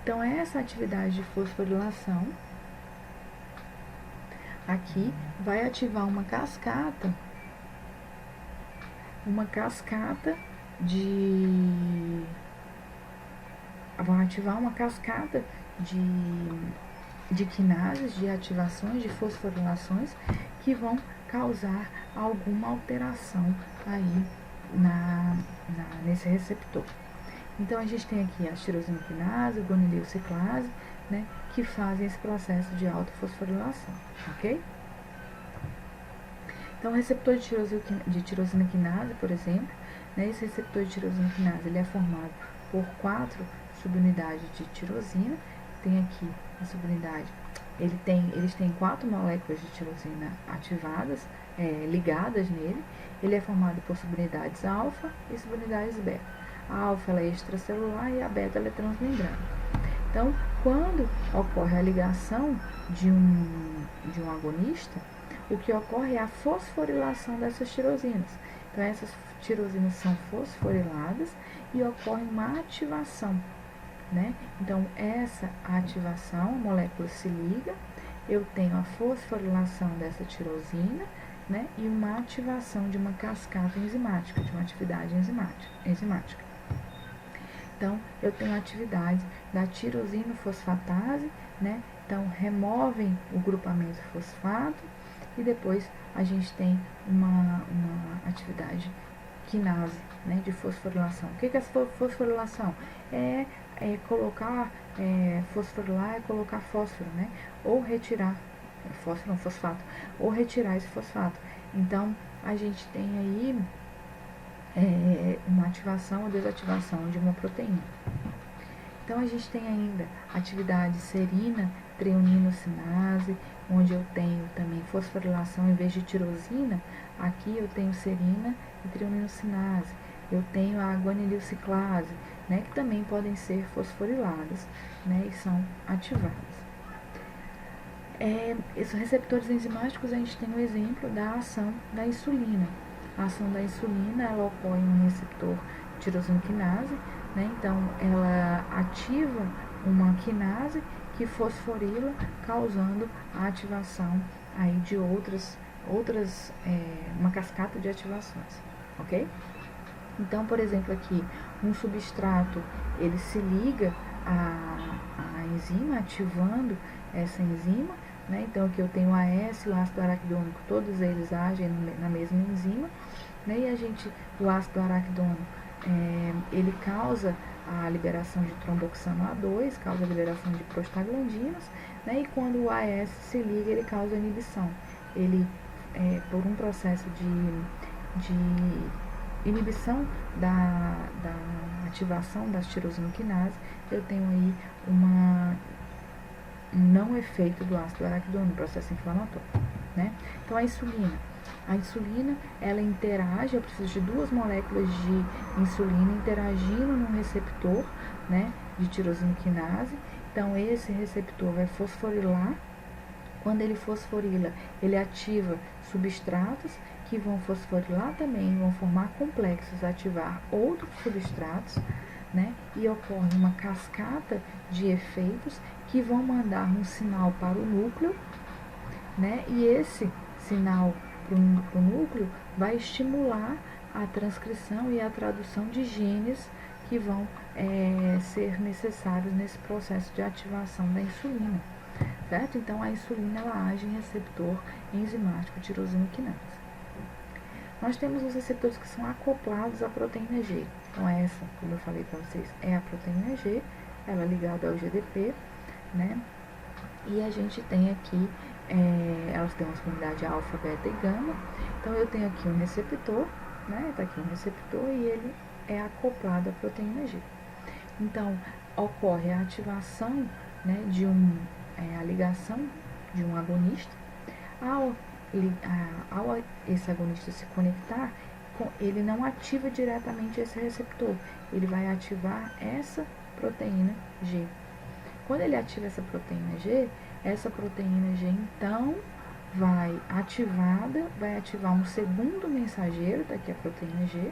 Então, essa atividade de fosforilação aqui vai ativar uma cascata de quinases, de ativações, de fosforilações que vão causar alguma alteração aí nesse receptor. Então, a gente tem aqui a tirosina quinase, o guanilil ciclase, né, que fazem esse processo de autofosforilação, ok? Então, o receptor de tirosina quinase, por exemplo, né, esse receptor de tirosina quinase, ele é formado por 4 subunidades de tirosina. Tem aqui a subunidade, eles têm 4 moléculas de tirosina ativadas, ligadas nele. Ele é formado por subunidades alfa e subunidades beta. A alfa ela é extracelular e a beta ela é transmembrana. Então, quando ocorre a ligação de um agonista, o que ocorre é a fosforilação dessas tirosinas. Então, essas tirosinas são fosforiladas e ocorre uma ativação, né? Então, essa ativação, a molécula se liga, eu tenho a fosforilação dessa tirosina, né? E uma ativação de uma cascata enzimática, de uma atividade enzimática. Então, eu tenho a atividade da tirosina fosfatase, né? Então, removem o grupamento fosfato e depois a gente tem uma atividade quinase, né, de fosforilação. O que é fosforilação? É colocar, fosforilar é colocar fósforo, né, ou retirar, fósforo não, fosfato, ou retirar esse fosfato. Então, a gente tem aí uma ativação ou desativação de uma proteína. Então, a gente tem ainda atividade serina, treoninocinase, onde eu tenho também fosforilação em vez de tirosina. Aqui eu tenho serina e treoninocinase. Eu tenho a guanililciclase, né, que também podem ser fosforiladas, né, e são ativadas. Esses receptores enzimáticos, a gente tem um exemplo da ação da insulina. A ação da insulina, ela ocorre em um receptor tirosina quinase, né? Então, ela ativa uma quinase que fosforila, causando a ativação aí de uma cascata de ativações, ok? Então, por exemplo, aqui, um substrato, ele se liga à enzima, ativando essa enzima, né? Então, aqui eu tenho o AS, o ácido araquidônico, todos eles agem na mesma enzima, né? E o ácido araquidônico, ele causa a liberação de tromboxano A2, causa a liberação de prostaglandinas, né? E quando o AS se liga, ele causa a inibição. Ele, por um processo de inibição da ativação das tirosinoquinase, eu tenho aí um não efeito do ácido araquidônico, processo inflamatório, né? Então, a insulina, ela interage, eu preciso de 2 moléculas de insulina interagindo num receptor, né, de tirosinoquinase. Então, esse receptor vai fosforilar. Quando ele fosforila, ele ativa substratos que vão fosforilar também, vão formar complexos, ativar outros substratos, né? E ocorre uma cascata de efeitos que vão mandar um sinal para o núcleo, né? E esse sinal para o núcleo vai estimular a transcrição e a tradução de genes que vão ser necessários nesse processo de ativação da insulina, certo? Então, a insulina, ela age em receptor enzimático tirosinoquinase. Nós temos os receptores que são acoplados à proteína G. Então, essa, como eu falei para vocês, é a proteína G, ela é ligada ao GDP, né? E a gente tem aqui, elas têm uma comunidade alfa, beta e gama. Então, eu tenho aqui um receptor, né? Tá aqui um receptor e ele é acoplado à proteína G. Então, ocorre a ativação, né, a ligação de um agonista. Ao esse agonista se conectar, ele não ativa diretamente esse receptor, ele vai ativar essa proteína G. Quando ele ativa essa proteína G então vai ativar um segundo mensageiro, daqui a proteína G,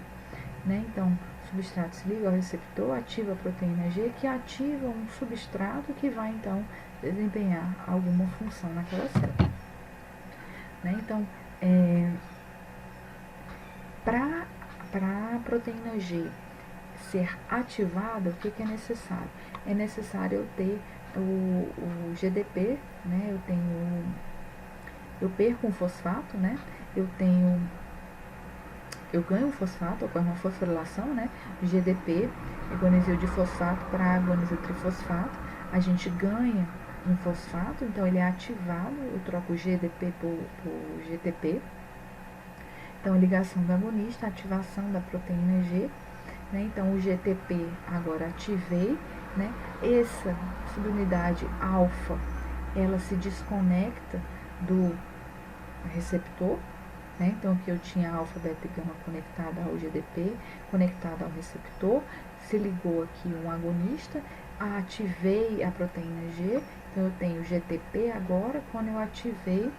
né? Então, o substrato se liga ao receptor, ativa a proteína G, que ativa um substrato que vai, então, desempenhar alguma função naquela célula. Né? Então, para a proteína G ser ativada, o que é necessário? É necessário eu ter o GDP, né? Eu perco um fosfato, né? Eu ganho um fosfato, ocorre uma fosforilação, né? GDP, guanizil de fosfato para guanizil trifosfato. A gente ganha um fosfato, então ele é ativado, eu troco o GDP por GTP. Então, ligação do agonista, ativação da proteína G, né? Então, o GTP agora ativei, né? Essa subunidade alfa, ela se desconecta do receptor, né? Então, aqui eu tinha alfa, beta e gama conectada ao GDP, conectada ao receptor, se ligou aqui um agonista, ativei a proteína G, então eu tenho GTP agora. Quando eu ativei, o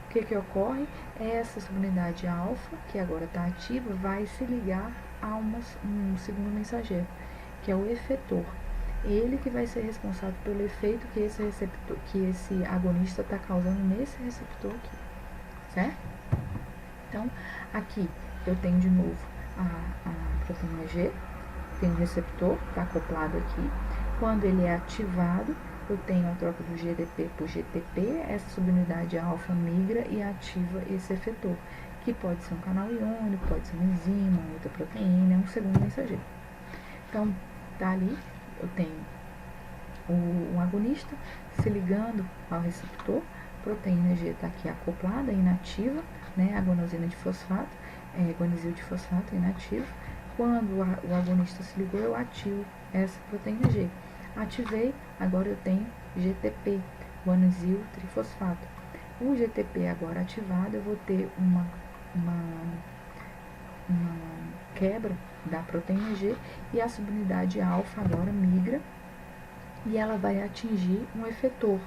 que ocorre? Essa subunidade alfa, que agora está ativa, vai se ligar a um segundo mensageiro, que é o efetor. Ele que vai ser responsável pelo efeito que esse agonista está causando nesse receptor aqui, certo? Então, aqui eu tenho de novo a proteína G, tem um receptor, está acoplado aqui. Quando ele é ativado, eu tenho a troca do GDP por GTP, essa subunidade alfa migra e ativa esse efetor, que pode ser um canal iônico, pode ser uma enzima, outra proteína, um segundo mensageiro. Então, tá ali, eu tenho um agonista se ligando ao receptor, proteína G está aqui acoplada, inativa, né, agonosina de fosfato, guanizil de fosfato inativo. Quando o agonista se ligou, eu ativo essa proteína G. Ativei, agora eu tenho GTP, guanizil trifosfato. O GTP agora ativado, eu vou ter uma quebra da proteína G e a subunidade alfa agora migra e ela vai atingir um efetor,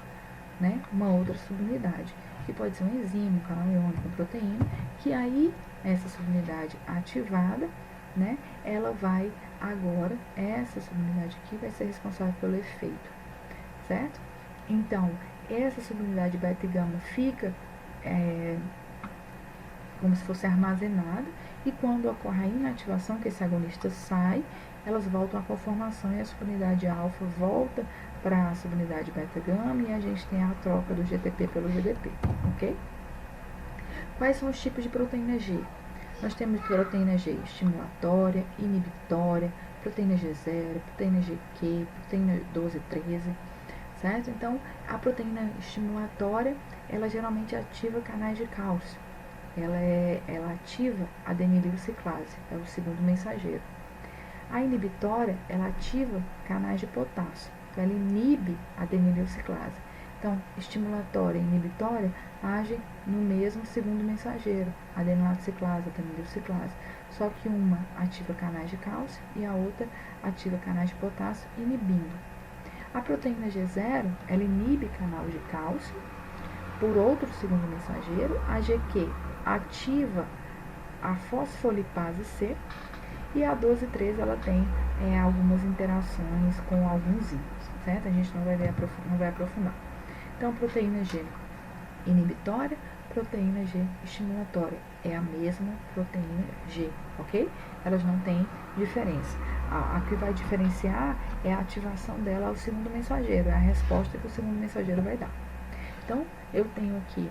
né, uma outra subunidade, que pode ser um enzima, um canal iônico, uma proteína, que aí essa subunidade ativada, né, ela vai agora, essa subunidade aqui vai ser responsável pelo efeito, certo? Então, essa subunidade beta e gama fica como se fosse armazenada, e quando ocorre a inativação, que esse agonista sai, elas voltam à conformação e a subunidade alfa volta para a subunidade beta-gama e a gente tem a troca do GTP pelo GDP, ok? Quais são os tipos de proteína G? Nós temos proteína G estimulatória, inibitória, proteína G0, proteína GQ, proteína 12 e 13, certo? Então, a proteína estimulatória, ela geralmente ativa canais de cálcio. Ela ativa a adenililciclase, é o segundo mensageiro. A inibitória, ela ativa canais de potássio, então ela inibe a adenililciclase. Então, estimulatória e inibitória agem no mesmo segundo mensageiro, adenilaciclase, adenililciclase, só que uma ativa canais de cálcio e a outra ativa canais de potássio, inibindo. A proteína G0, ela inibe canal de cálcio por outro segundo mensageiro, a GQ ativa a fosfolipase C e a 12-13 ela tem algumas interações com alguns íons, certo? A gente não vai aprofundar. Então, proteína G inibitória, proteína G estimulatória, é a mesma proteína G, ok? Elas não têm diferença. A que vai diferenciar é a ativação dela ao segundo mensageiro, é a resposta que o segundo mensageiro vai dar. Então, eu tenho aqui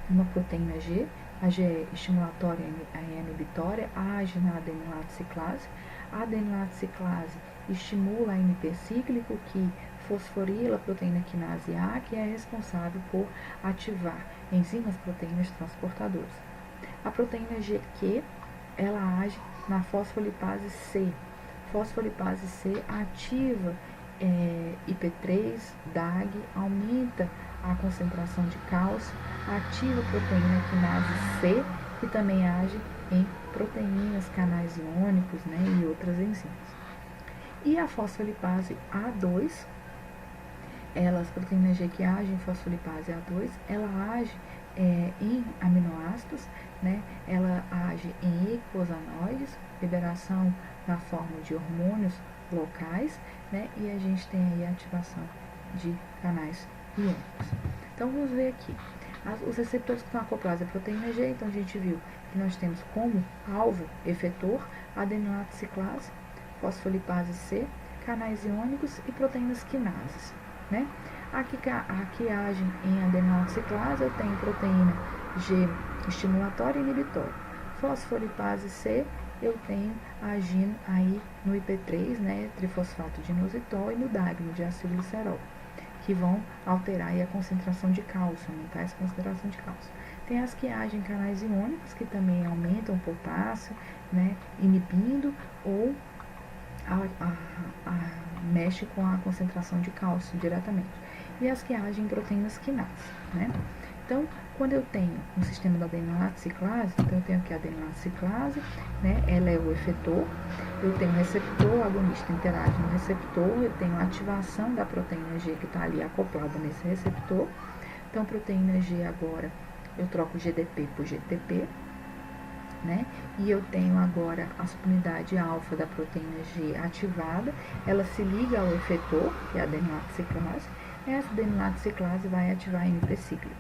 uma proteína G, a G estimulatória e a inibitória age na adenilaciclase. A adenilaciclase estimula a AMP cíclico, que fosforila a proteína quinase A, que é responsável por ativar enzimas proteínas transportadoras. A proteína GQ, ela age na fosfolipase C. Fosfolipase C ativa IP3, DAG, aumenta a concentração de cálcio, ativa a proteína quinase C, que também age em proteínas, canais iônicos, né, e outras enzimas. E a fosfolipase A2, as proteínas G que agem em fosfolipase A2, ela age em aminoácidos, né, ela age em eicosanoides, liberação na forma de hormônios locais, né, e a gente tem aí a ativação de canais iônicos. Então, vamos ver aqui. Os receptores que estão acoplados à proteína G, então a gente viu que nós temos como alvo efetor adenilaciclase, fosfolipase C, canais iônicos e proteínas quinases, né? Aqui agem em adenilaciclase, eu tenho proteína G estimulatória e inibitória. Fosfolipase C, eu tenho agindo aí no IP3, né, trifosfato de inositol, e no DAG, no diacilglicerol, que vão alterar aí a concentração de cálcio, aumentar essa concentração de cálcio. Tem as que agem em canais iônicos, que também aumentam o potássio, né, inibindo ou mexe com a concentração de cálcio diretamente. E as que agem em proteínas quinases, né? Então, quando eu tenho um sistema da adenilaciclase, então eu tenho aqui a adenilaciclase, né? Ela é o efetor, eu tenho o receptor, o agonista interage no receptor, eu tenho a ativação da proteína G que está ali acoplada nesse receptor. Então, proteína G agora, eu troco GDP por GTP, né? E eu tenho agora a subunidade alfa da proteína G ativada, ela se liga ao efetor, que é a adenilaciclase, essa adenilaciclase vai ativar a AMP cíclico,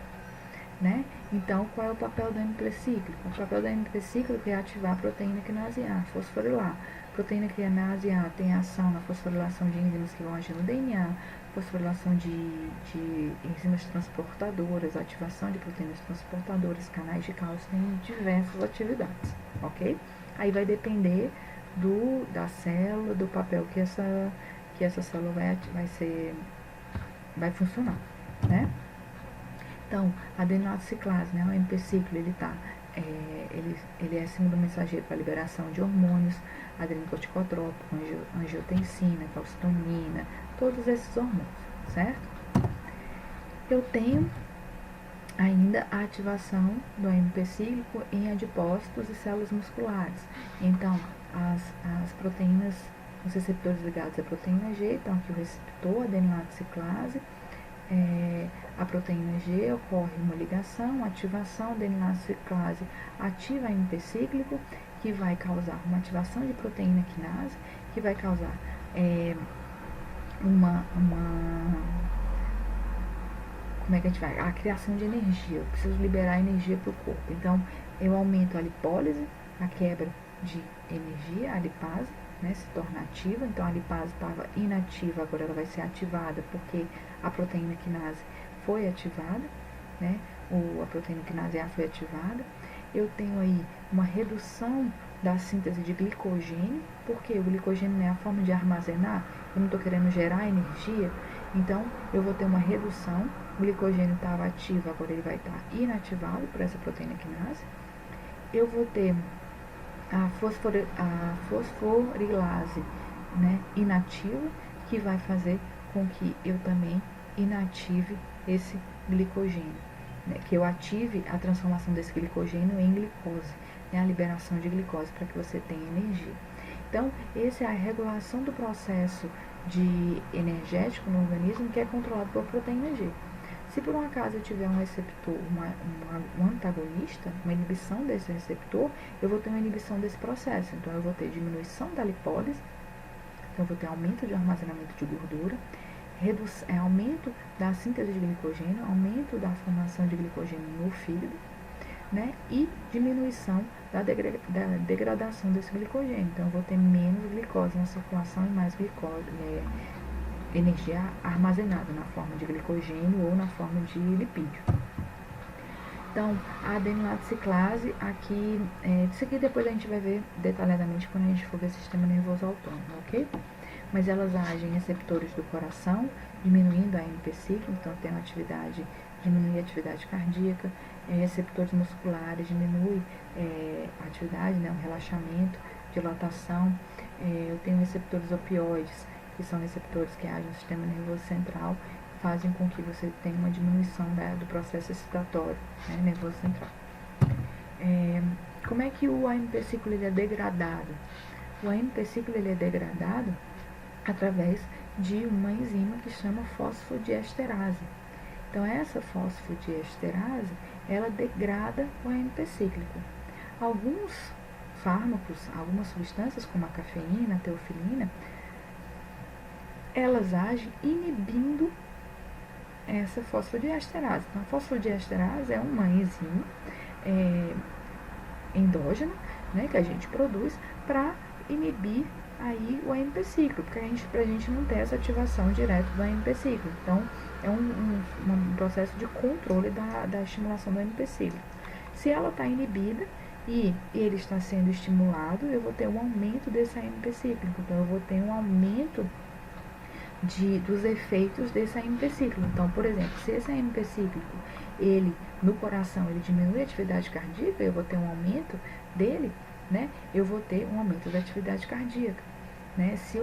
né? Então, qual é o papel da AMP cíclico? O papel da AMP cíclico é ativar a proteína quinase A, fosforilar. proteína quinase A tem ação na fosforilação de enzimas que vão agir no DNA, fosforilação de enzimas transportadoras, ativação de proteínas transportadoras, canais de cálcio, tem diversas atividades, ok? Aí vai depender da célula, do papel que essa célula vai funcionar, né? Então, a adenylato ciclase, né, o AMP ciclo, ele é símbolo mensageiro para a liberação de hormônios, adrenocorticotrópico, angiotensina, calcitonina, todos esses hormônios, certo? Eu tenho ainda a ativação do AMP cíclico em adipócitos e células musculares. Então, as proteínas, os receptores ligados à proteína G, então aqui o receptor, adenylato ciclase, a proteína G ocorre uma ligação, ativação, adenylato ciclase ativa a AMP cíclico, que vai causar uma ativação de proteína quinase, que vai causar como é que a gente vai? A criação de energia. Eu preciso liberar energia para o corpo. Então, eu aumento a lipólise, a quebra de energia, a lipase, né, se torna ativa. Então, a lipase estava inativa, agora ela vai ser ativada porque a proteína quinase foi ativada, né? A proteína quinase A foi ativada. Eu tenho aí uma redução da síntese de glicogênio, porque o glicogênio é a forma de armazenar, eu não estou querendo gerar energia, então eu vou ter uma redução. O glicogênio estava ativo, agora ele vai estar inativado por essa proteína quinase. Eu vou ter a fosforilase, né, inativa, que vai fazer com que eu também inative esse glicogênio, né, que eu ative a transformação desse glicogênio em glicose, né, a liberação de glicose para que você tenha energia. Então, essa é a regulação do processo de energético no organismo que é controlado por proteína G. Se por um acaso eu tiver um receptor, um antagonista, uma inibição desse receptor, eu vou ter uma inibição desse processo. Então, eu vou ter diminuição da lipólise, então eu vou ter aumento de armazenamento de gordura, aumento da síntese de glicogênio, aumento da formação de glicogênio no fígado, né? E diminuição da degradação desse glicogênio. Então, eu vou ter menos glicose na circulação e mais glicose, energia armazenada na forma de glicogênio ou na forma de lipídio. Então, a adenylato ciclase, aqui, isso aqui depois a gente vai ver detalhadamente quando a gente for ver sistema nervoso autônomo, ok? Mas elas agem em receptores do coração, diminuindo a AMP cíclico, então tem uma atividade, diminui a atividade cardíaca, receptores musculares, diminui a atividade, né, o relaxamento, dilatação. Eu tenho receptores opioides, que são receptores que agem no sistema nervoso central, fazem com que você tenha uma diminuição do processo excitatório, né, nervoso central. Como é que o AMP cíclico ele é degradado? O AMP cíclico ele é degradado através de uma enzima que chama fosfodiesterase. Então, essa fosfodiesterase, ela degrada o AMP cíclico. Alguns fármacos, algumas substâncias, como a cafeína, a teofilina, elas agem inibindo essa fosfodiesterase. Então, a fosfodiesterase é uma enzima endógena, né, que a gente produz para inibir aí o AMP cíclico, porque pra gente não ter essa ativação direta do AMP cíclico. Então, é um processo de controle da estimulação do AMP cíclico. Se ela está inibida e ele está sendo estimulado, eu vou ter um aumento desse AMP cíclico. Então, eu vou ter um aumento dos efeitos desse AMP cíclico. Então, por exemplo, se esse AMP cíclico, ele, no coração, ele diminui a atividade cardíaca, eu vou ter um aumento dele, né? Eu vou ter um aumento da atividade cardíaca, né? Se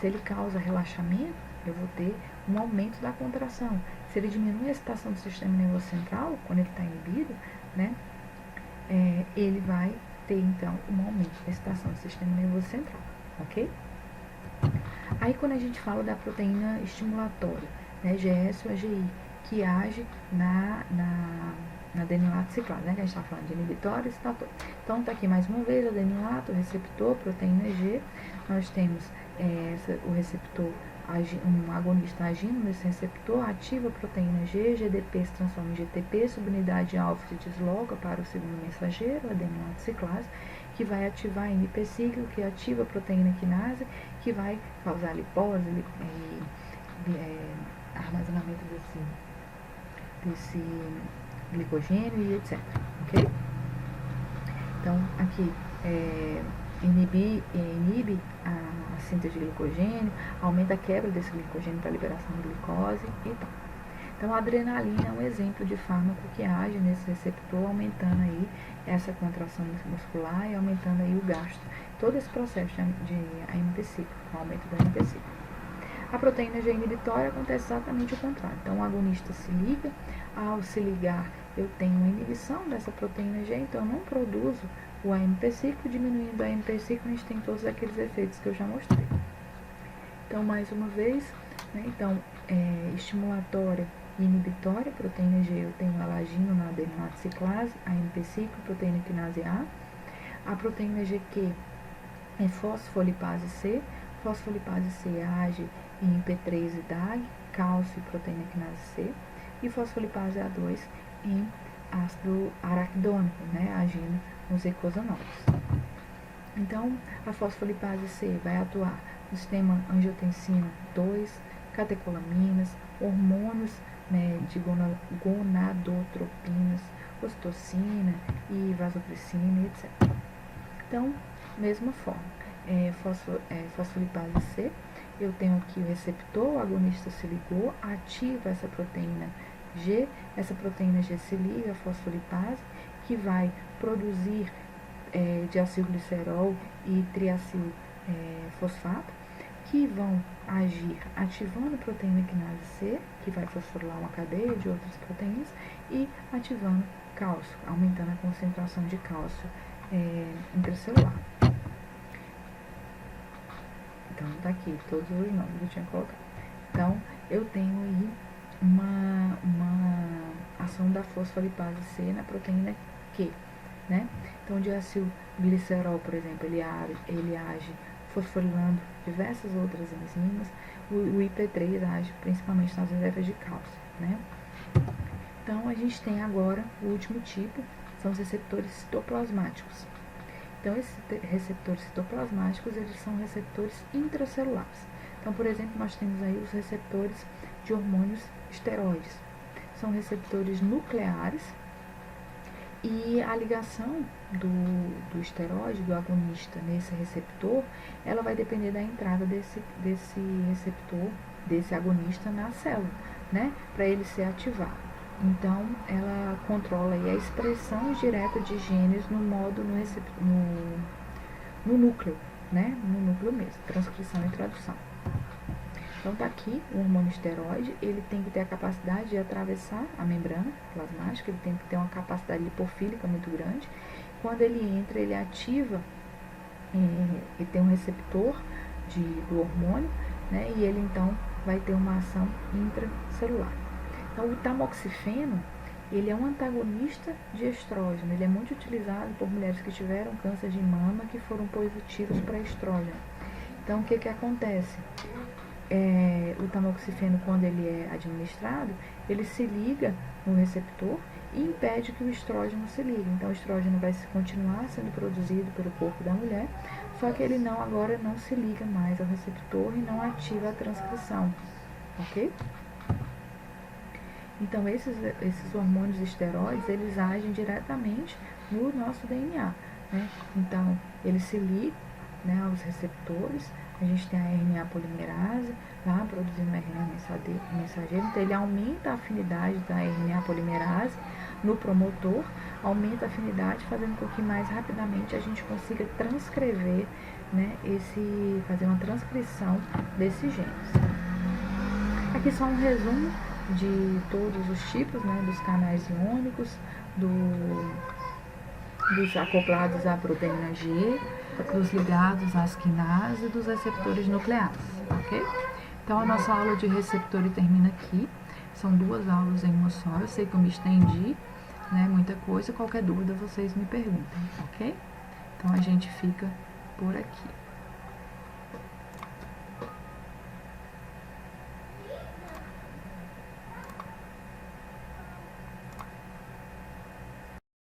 ele causa relaxamento, eu vou ter um aumento da contração. Se ele diminui a excitação do sistema nervoso central, quando ele está inibido, né? Ele vai ter, então, um aumento da excitação do sistema nervoso central, ok? Aí, quando a gente fala da proteína estimulatória, né, GS ou AGI, que age na adenylato ciclase, né, que a gente está falando de inibitório e excitatório. Então, está aqui mais uma vez, adenylato, receptor, proteína G. Nós temos o receptor, um agonista agindo nesse receptor, ativa a proteína G, GDP se transforma em GTP, subunidade alfa se desloca para o segundo mensageiro, adenylato ciclase, que vai ativar a NP cíclico, que ativa a proteína quinase, que vai causar lipose, armazenamento desse glicogênio e etc. Ok? Então, aqui, inibe a síntese de glicogênio, aumenta a quebra desse glicogênio para a liberação de glicose e tal. Então, a adrenalina é um exemplo de fármaco que age nesse receptor, aumentando aí essa contração muscular e aumentando aí o gasto. Todo esse processo de AMP cíclico, o aumento da AMP cíclico. A proteína G inibitória acontece exatamente o contrário. Então, o agonista se liga, ao se ligar, eu tenho uma inibição dessa proteína G, então eu não produzo o AMP cíclico, diminuindo o AMP cíclico, a gente tem todos aqueles efeitos que eu já mostrei. Então, mais uma vez, né, então, estimulatória e inibitória, proteína G, eu tenho alagino na adenosina ciclase, AMP cíclico, proteína quinase A. A proteína GQ é fosfolipase C. Fosfolipase C age em P3 e DAG, cálcio e proteína quinase C. E fosfolipase A2 em ácido araquidônico, né, agindo nos eicosanoides. Então, a fosfolipase C vai atuar no sistema angiotensina 2, catecolaminas, hormônios, né, de gonadotropinas, ocitocina e vasopressina, etc. Então, mesma forma, fosfolipase C, eu tenho aqui o receptor, o agonista se ligou, ativa essa proteína G, essa proteína G se liga à fosfolipase, que vai produzir diacilglicerol e triacilfosfato, que vão agir ativando a proteína quinase C, que vai fosforilar uma cadeia de outras proteínas, e ativando cálcio, aumentando a concentração de cálcio intracelular. Então, tá aqui todos os nomes que eu tinha colocado. Então, eu tenho aí uma ação da fosfolipase C na proteína Q, né? Então, o diacilglicerol, por exemplo, ele age fosforilando diversas outras enzimas. O IP3 age principalmente nas reservas de cálcio, né? Então, a gente tem agora o último tipo, são os receptores citoplasmáticos. Então, esses receptores citoplasmáticos, eles são receptores intracelulares. Então, por exemplo, nós temos aí os receptores de hormônios esteroides. São receptores nucleares e a ligação do esteroide, do agonista nesse receptor, ela vai depender da entrada desse receptor, desse agonista na célula, né? Para ele ser ativado. Então, ela controla aí a expressão direta de genes no núcleo, né? No núcleo mesmo, transcrição e tradução. Então, tá aqui o hormônio esteroide, ele tem que ter a capacidade de atravessar a membrana plasmática, ele tem que ter uma capacidade lipofílica muito grande. Quando ele entra, ele ativa, e tem um receptor do hormônio, né? E ele, então, vai ter uma ação intracelular. Então, o tamoxifeno, ele é um antagonista de estrógeno. Ele é muito utilizado por mulheres que tiveram câncer de mama, que foram positivos para estrógeno. Então, o que acontece? O tamoxifeno, quando ele é administrado, ele se liga no receptor e impede que o estrógeno se ligue. Então, o estrógeno vai continuar sendo produzido pelo corpo da mulher, só que ele agora não se liga mais ao receptor e não ativa a transcrição, ok? Então, esses hormônios esteroides, eles agem diretamente no nosso DNA, né? Então, eles se ligam, né, aos receptores. A gente tem a RNA polimerase lá produzindo RNA mensageiro. Então, ele aumenta a afinidade da RNA polimerase no promotor, aumenta a afinidade, fazendo com que mais rapidamente a gente consiga transcrever, né, fazer uma transcrição desses genes. Aqui só um resumo de todos os tipos, né, dos canais iônicos, dos acoplados à proteína G, dos ligados às quinases e dos receptores nucleares, ok? Então, a nossa aula de receptor termina aqui. São 2 aulas em uma só. Eu sei que eu me estendi, né, muita coisa. Qualquer dúvida, vocês me perguntem, ok? Então, a gente fica por aqui.